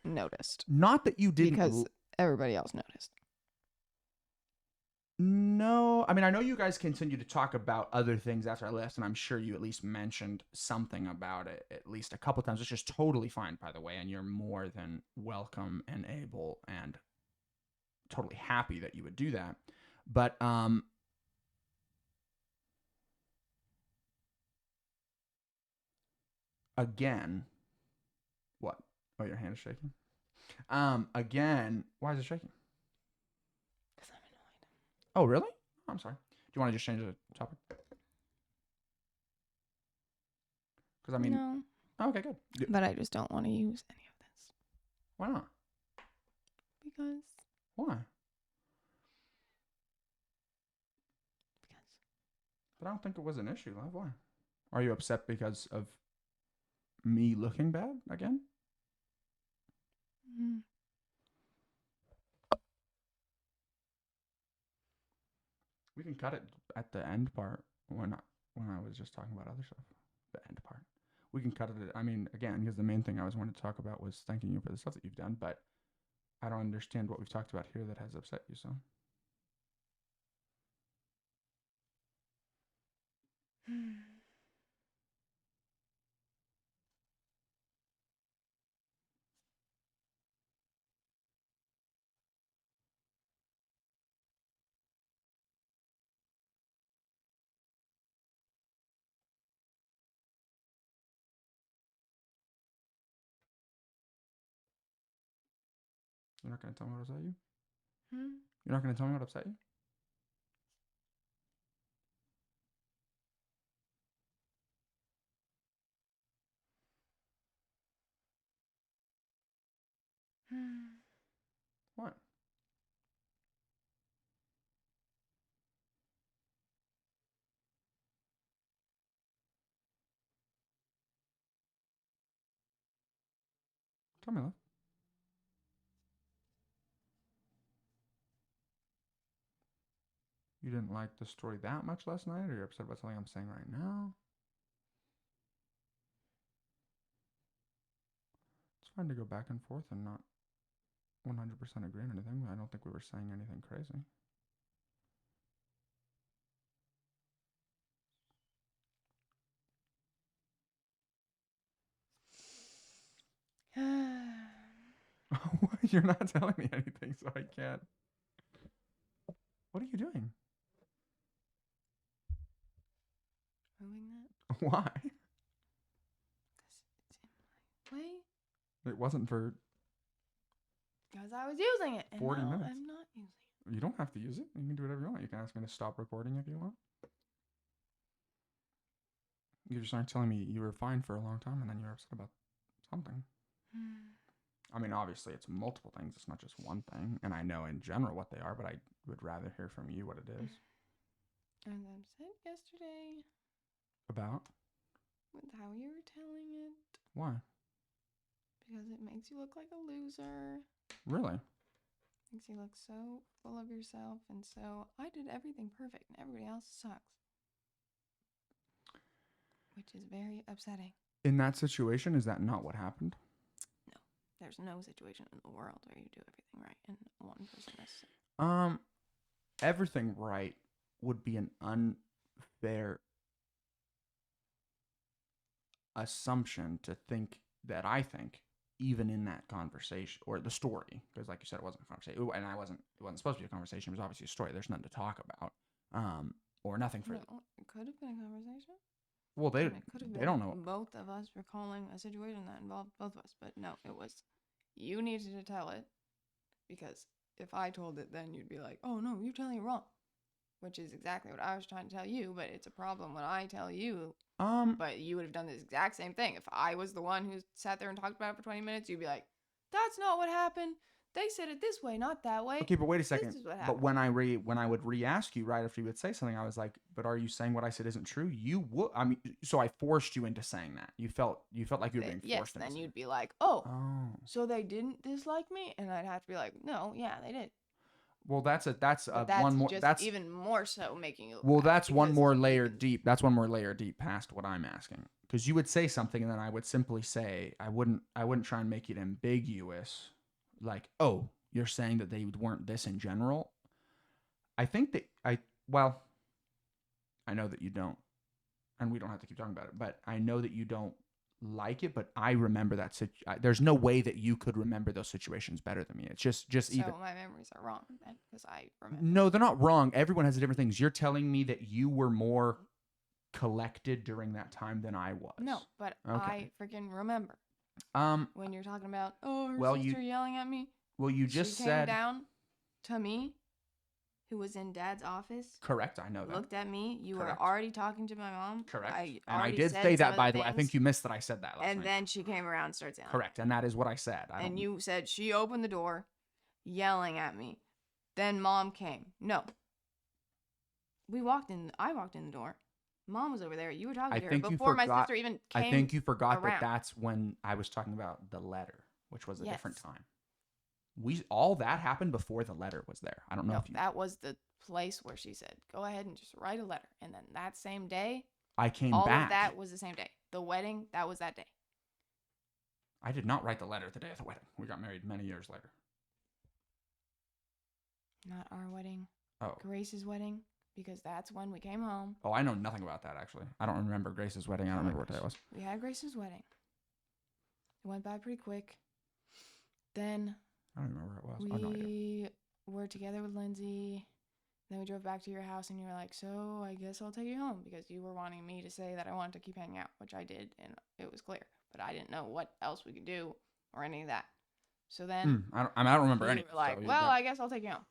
noticed Not that you didn't. because everybody else noticed. No, I mean, I know you guys continue to talk about other things after I left, and I'm sure you at least mentioned something about it at least a couple times, which is totally fine, by the way, and you're more than welcome and able and totally happy that you would do that. But again, what? Oh, your hand is shaking. Again, why is it shaking? Because I'm annoyed. Oh, really? Oh, I'm sorry. Do you want to just change the topic? Because I mean, No, okay, good. but I just don't want to use any of this. Why not? Because Why? But I don't think it was an issue, love. Why? Are you upset because of me looking bad again? Mm. We can cut it at the end part when I was just talking about other stuff. The end part. We can cut it. I mean, again, because the main thing I was wanting to talk about was thanking you for the stuff that you've done, but I don't understand what we've talked about here that has upset you. So you're not gonna tell me what upset you? You're not gonna tell me what upset you? What? Tell me, love. You didn't like the story that much last night, or you're upset about something I'm saying right now? It's fine to go back and forth and not 100% agree on anything. I don't think we were saying anything crazy. You're not telling me anything, so I can't. What are you doing? Moving Why? that because it's in my way. It wasn't for Because I was using it. And 40 now minutes. I'm not using it. You don't have to use it. You can do whatever you want. You can ask me to stop recording if you want. You just aren't telling me you were fine for a long time and then you're upset about something. I mean, obviously, it's multiple things. It's not just one thing. And I know in general what they are, but I would rather hear from you what it is. I was upset yesterday About? with how you were telling it. Why? Because it makes you look like a loser. Really? Makes you look so full of yourself and so I did everything perfect and everybody else sucks. Which is very upsetting. In that situation, is that not what happened? No. There's no situation in the world where you do everything right and one person is Everything right would be an unfair assumption to think that I think even in that conversation or the story, because like you said, it wasn't a conversation, and it wasn't supposed to be a conversation. It was obviously a story. There's nothing to talk about, or nothing for. No, it could have been a conversation. Well, And it could have they been don't know. both of us recalling a situation that involved both of us, but no, it was you needed to tell it because if I told it, then you'd be like, "Oh no, you're telling it wrong," which is exactly what I was trying to tell you. But it's a problem when I tell you. But you would have done the exact same thing if I was the one who sat there and talked about it for 20 minutes. You'd be like, "That's not what happened. They said it this way, not that way." Okay, but wait a second. This is what But happened. when I would re-ask you right after you would say something, I was like, "But are you saying what I said isn't true?" You would. I mean, so I forced you into saying that. You felt like you were being Yes, forced. then you'd be like, "Oh, Oh. so they didn't dislike me," and I'd have to be like, "No, yeah, they did." Well, that's That's one more. just That's even more so making you. well, that's one because more you layer can- deep. That's one more layer deep past what I'm asking. Because you would say something, and then I would simply say, I wouldn't try and make it ambiguous, like, oh, you're saying that they weren't this in general. I think that well, I know that you don't, and we don't have to keep talking about it, but I know that you don't like it, but I remember that there's no way that you could remember those situations better than me. It's just So even. my memories are wrong then, because I remember. No, they're not wrong. Everyone has different things. You're telling me that you were more collected during that time than I was. No, but Okay. I freaking remember when you're talking about her well, sister yelling at me. Well, you just she said came down to me, who was in Dad's office. Correct, I know that. Looked at me. You Correct. were already talking to my mom. Correct. I and I already did said say some that, of by the way. I think things, you missed that I said that last And night. then she came around and started yelling. Correct, and that is what I said. And you said she opened the door, yelling at me. Then Mom came. No. I walked in the door. Mom was over there. You were talking to her before my sister even came. I think you forgot around. that that's when I was talking about the letter, which was a different Yes. time. All that happened before the letter was there. I don't know No, if you. that was the place where she said, "Go ahead and just write a letter." And then that same day, I came all back. of that was the same day. The wedding, that was that day. I did not write the letter the day of the wedding. We got married many years later. Not our wedding. Oh. Grace's wedding, because that's when we came home. Oh, I know nothing about that, actually. I don't remember Grace's wedding. I don't remember what day it was. We had Grace's wedding. It went by pretty quick. Then I don't remember where it was. I have no idea. we were together with Lindsay. Then we drove back to your house, and you were like, "So I guess I'll take you home," because you were wanting me to say that I wanted to keep hanging out, which I did, and it was clear. But I didn't know what else we could do or any of that. So then I don't remember any. you were like, "Well, I guess I'll take you home."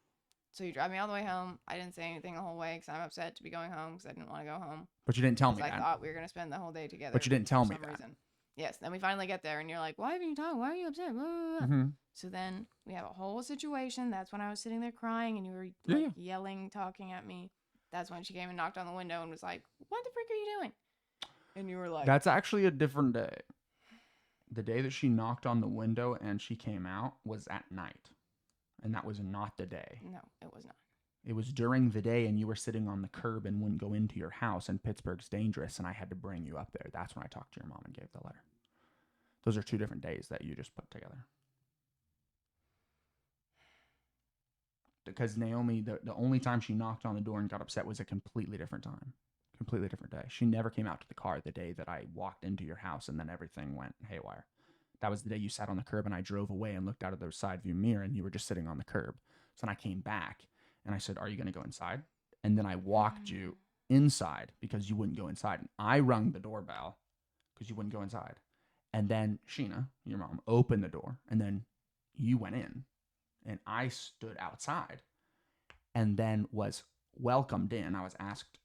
So you drive me all the way home. I didn't say anything the whole way because I'm upset to be going home because I didn't want to go home. But you didn't tell me I that. thought we were going to spend the whole day together. But you didn't tell me for some that. reason. Yes. Then we finally get there, and you're like, "Why haven't you talked? Why are you upset?" Blah, blah, blah. Mm-hmm. So then we have a whole situation. That's when I was sitting there crying, and you were yelling, talking at me. That's when she came and knocked on the window and was like, "What the frick are you doing?" And you were like, That's actually a different day. The day that she knocked on the window and she came out was at night. And that was not the day. No, it was not. It was during the day, and you were sitting on the curb and wouldn't go into your house, and Pittsburgh's dangerous, and I had to bring you up there. That's when I talked to your mom and gave the letter. Those are two different days that you just put together. Because Naomi, the only time she knocked on the door and got upset was a completely different time. Completely different day. She never came out to the car the day that I walked into your house, and then everything went haywire. That was the day you sat on the curb, and I drove away and looked out of the side view mirror, and you were just sitting on the curb. So then I came back, and I said, "Are you going to go inside?" And then I walked you inside because you wouldn't go inside. And I rung the doorbell because you wouldn't go inside. And then Sheena, your mom, opened the door, and then you went in, and I stood outside and then was welcomed in. I was asked,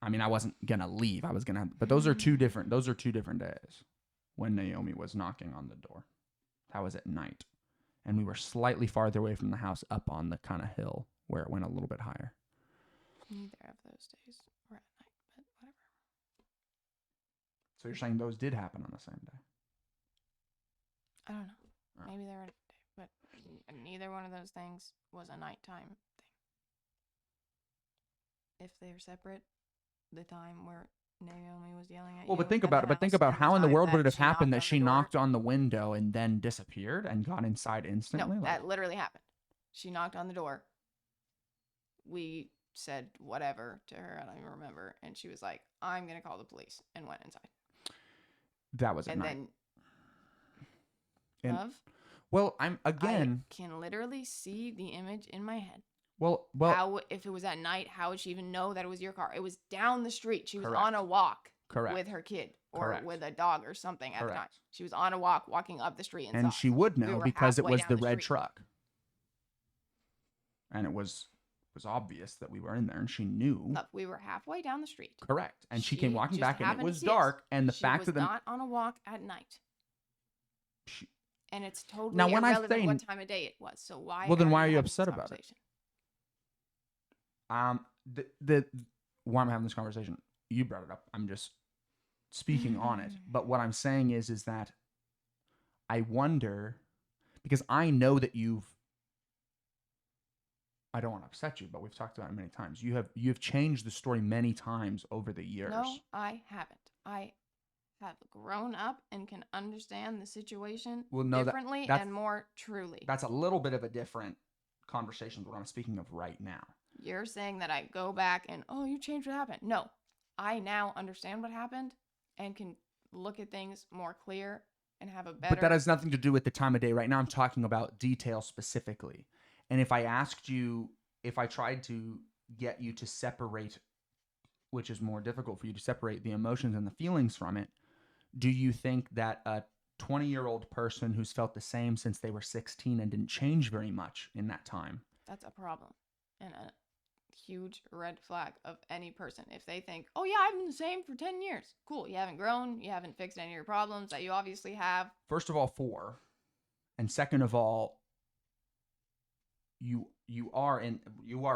I mean, I wasn't going to leave. I was going to, but those are two different days when Naomi was knocking on the door. That was at night. And we were slightly farther away from the house, up on the kind of hill where it went a little bit higher. Neither of those days were at night, but whatever. So you're saying those did happen on the same day? I don't know. Oh. Maybe they were a different day, but neither one of those things was a nighttime thing. If they're separate, the time where Naomi was yelling at you. Well, but think at about the it. But think house, about and the how in the time world would it that have happened that she the door. knocked on the window and then disappeared and got inside instantly? No, that literally happened. She knocked on the door. We said whatever to her, I don't even remember, and she was like, "I'm gonna call the police," and went inside. That was at And night. then, And- love, Well, I'm again. I can literally see the image in my head. Well. How, if it was at night, how would she even know that it was your car? It was down the street. She was Correct. on a walk. Correct. with her kid or Correct. with a dog or something at the time. Correct. She was on a walk, walking up the street, And she would know because it was the red street. truck. And it was obvious that we were in there, and she knew. Look, we were halfway down the street. Correct. And she came walking just back, and it happened to was see us. dark. And the She fact was of the not on a walk at night. And it's totally Now, when I irrelevant say- what time of day it was. So why? Well, then why are you having upset this about it? conversation? Why I'm having this conversation, you brought it up. I'm just speaking on it. But what I'm saying is that I wonder, because I know that I don't want to upset you, but we've talked about it many times. You have changed the story many times over the years. No, I haven't. I have grown up and can understand the situation differently and more truly. That's a little bit of a different conversation than what I'm speaking of right now. You're saying that I go back and, oh, you changed what happened. No, I now understand what happened and can look at things more clear and have a better... But that has nothing to do with the time of day. Right now I'm talking about detail specifically. And if I asked you, if I tried to get you to separate, which is more difficult for you to separate the emotions and the feelings from it, do you think that a 20-year-old person who's felt the same since they were 16 and didn't change very much in that time? That's a problem and a huge red flag of any person. If they think, oh yeah, I've been the same for 10 years. Cool. You haven't grown. You haven't fixed any of your problems that you obviously have. First of all, 4. And second of all, you are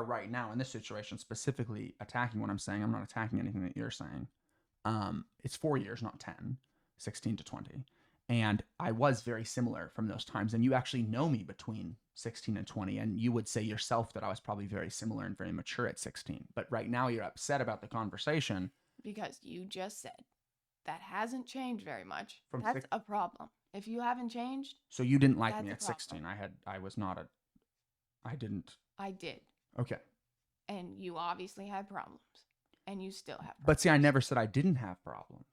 right now in this situation specifically attacking what I'm saying. I'm not attacking anything that you're saying. It's 4 years, not 10, 16 to 20. And I was very similar from those times. And you actually know me between 16 and 20. And you would say yourself that I was probably very similar and very mature at 16. But right now you're upset about the conversation. Because you just said that hasn't changed very much. That's a problem. If you haven't changed. So you didn't like me at 16. I didn't. I did. Okay. And you obviously had problems. And you still have problems. But see, I never said I didn't have problems.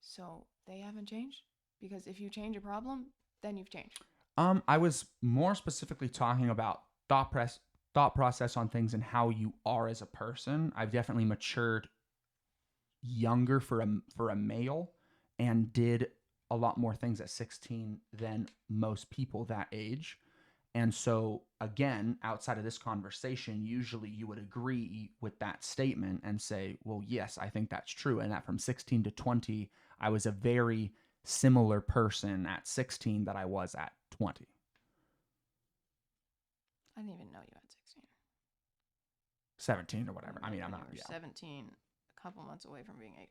So they haven't changed? Because if you change a problem, then you've changed. I was more specifically talking about thought process on things and how you are as a person. I've definitely matured younger for a male and did a lot more things at 16 than most people that age. And so, again, outside of this conversation, usually you would agree with that statement and say, well, yes, I think that's true. And that from 16 to 20, I was a very similar person at 16 that I was at 20. I didn't even know you had 16. 17 or whatever. I mean, I'm not. You were 17, a couple months away from being 18.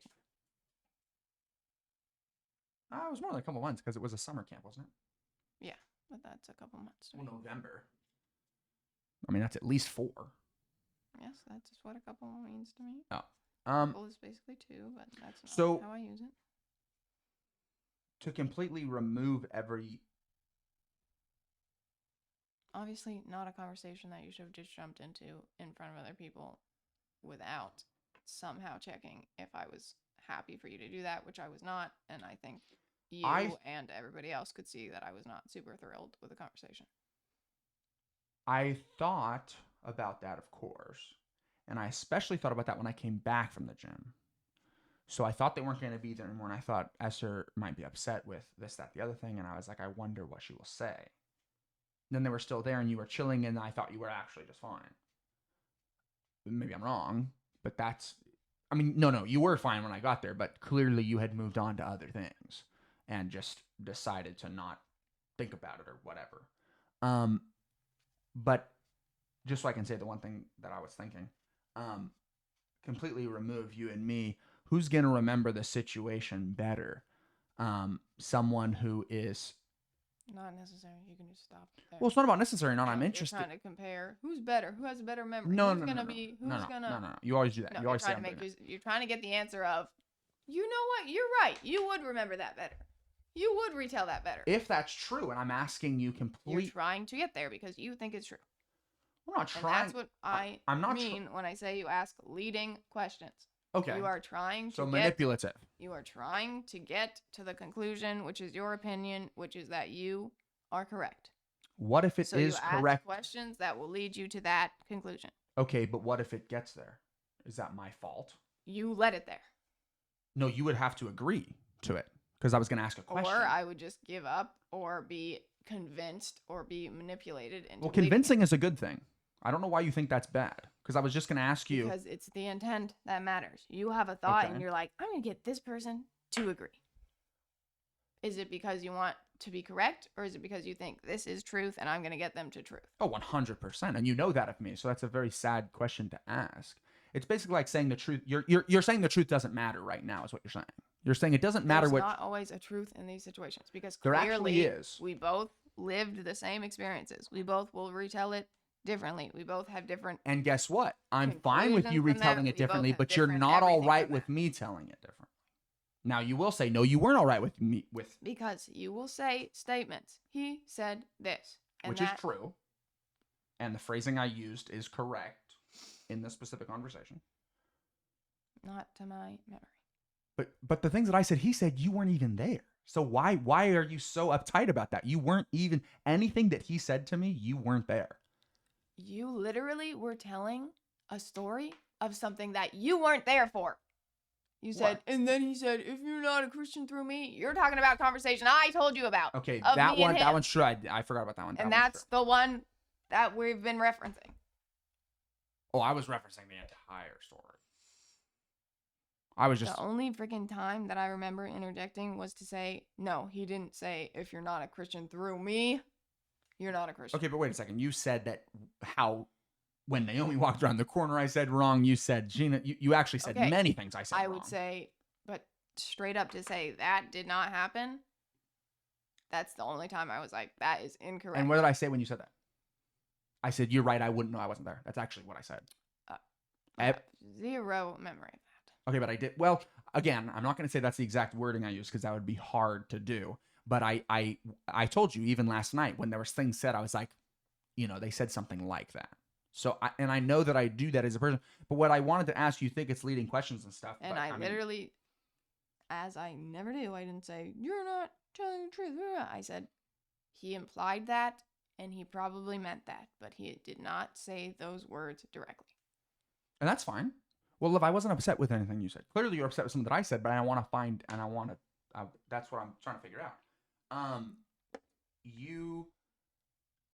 It was more like a couple months because it was a summer camp, wasn't it? Yeah, but that's a couple months. Well, November. I mean, that's at least 4. Yes, that's just what a couple means to me. Oh. Couple is basically 2, but that's not how I use it. To completely remove every... Obviously, not a conversation that you should have just jumped into in front of other people without somehow checking if I was happy for you to do that, which I was not. And I think you and everybody else could see that I was not super thrilled with the conversation. I thought about that, of course. And I especially thought about that when I came back from the gym. So I thought they weren't going to be there anymore. And I thought Esther might be upset with this, that, the other thing. And I was like, I wonder what she will say. Then they were still there and you were chilling and I thought you were actually just fine. Maybe I'm wrong, but no, you were fine when I got there, but clearly you had moved on to other things and just decided to not think about it or whatever. But just so I can say the one thing that I was thinking, completely remove you and me. Who's going to remember the situation better? Someone who is... Not necessary. You can just stop there. Well, it's not about necessary or not. I'm interested. You're trying to compare who's better, who has a better memory. No. You always do that. You always say you're trying to get the answer of, you know what? You're right. You would remember that better. You would retell that better. If that's true, and I'm asking you You're trying to get there because you think it's true. I'm not trying. And that's what I mean when I say you ask leading questions. Okay. You are trying to manipulative. You are trying to get to the conclusion, which is your opinion, which is that you are correct. What if it is correct? Ask questions that will lead you to that conclusion. Okay, but what if it gets there? Is that my fault? You let it there. No, you would have to agree to it because I was going to ask a question. Or I would just give up or be convinced or be manipulated into Well, believing convincing it. is a good thing. I don't know why you think that's bad because I was just going to ask you. Because it's the intent that matters. You have a thought Okay. and you're like, I'm going to get this person to agree. Is it because you want to be correct, or is it because you think this is truth and I'm going to get them to truth? Oh, 100%. And you know that of me. So that's a very sad question to ask. It's basically like saying the truth. You're saying the truth doesn't matter right now is what you're saying. You're saying it doesn't matter There's what. not always a truth in these situations because There clearly actually is. we both lived the same experiences. We both will retell it differently. We both have different. And guess what? I'm fine with you conclusions from that. retelling it We both differently, have but you're different not all everything right from with that. me telling it differently. Now you will say, no, you weren't all right with me Because you will say statements. He said this. And which is true. And the phrasing I used is correct in this specific conversation. Not to my memory. But the things that I said, he said you weren't even there. So why are you so uptight about that? You weren't even anything that he said to me, you weren't there. You literally were telling a story of something that you weren't there for. You said, What? and then he said, if you're not a Christian through me, you're talking about conversation I told you about. Okay, of that me and one, that him. one's true. I forgot about that one. And That one's that's true. the one that we've been referencing. Oh, I was referencing the entire story. I was just The only freaking time that I remember interjecting was to say, no, he didn't say, if you're not a Christian through me, you're not a Christian. okay, but wait a second. You said that how when Naomi walked around the corner, I said wrong. You said Gina. You actually said Okay. many things I said I wrong. would say, but straight up to say that did not happen, that's the only time I was like, that is incorrect. And what did I say when you said that? I said, you're right. I wouldn't know. I wasn't there. That's actually what I said. I have zero memory of that. Okay, but I did. Well, again, I'm not going to say that's the exact wording I used because that would be hard to do. But I told you even last night when there was things said, I was like, they said something like that. So I know that I do that as a person. But what I wanted to ask you, think it's leading questions and stuff. And but, I literally, as I never do, I didn't say, you're not telling the truth. I said, he implied that, and he probably meant that, but he did not say those words directly. And that's fine. Well, if I wasn't upset with anything you said, clearly you're upset with something that I said, but I want to find, and that's what I'm trying to figure out. You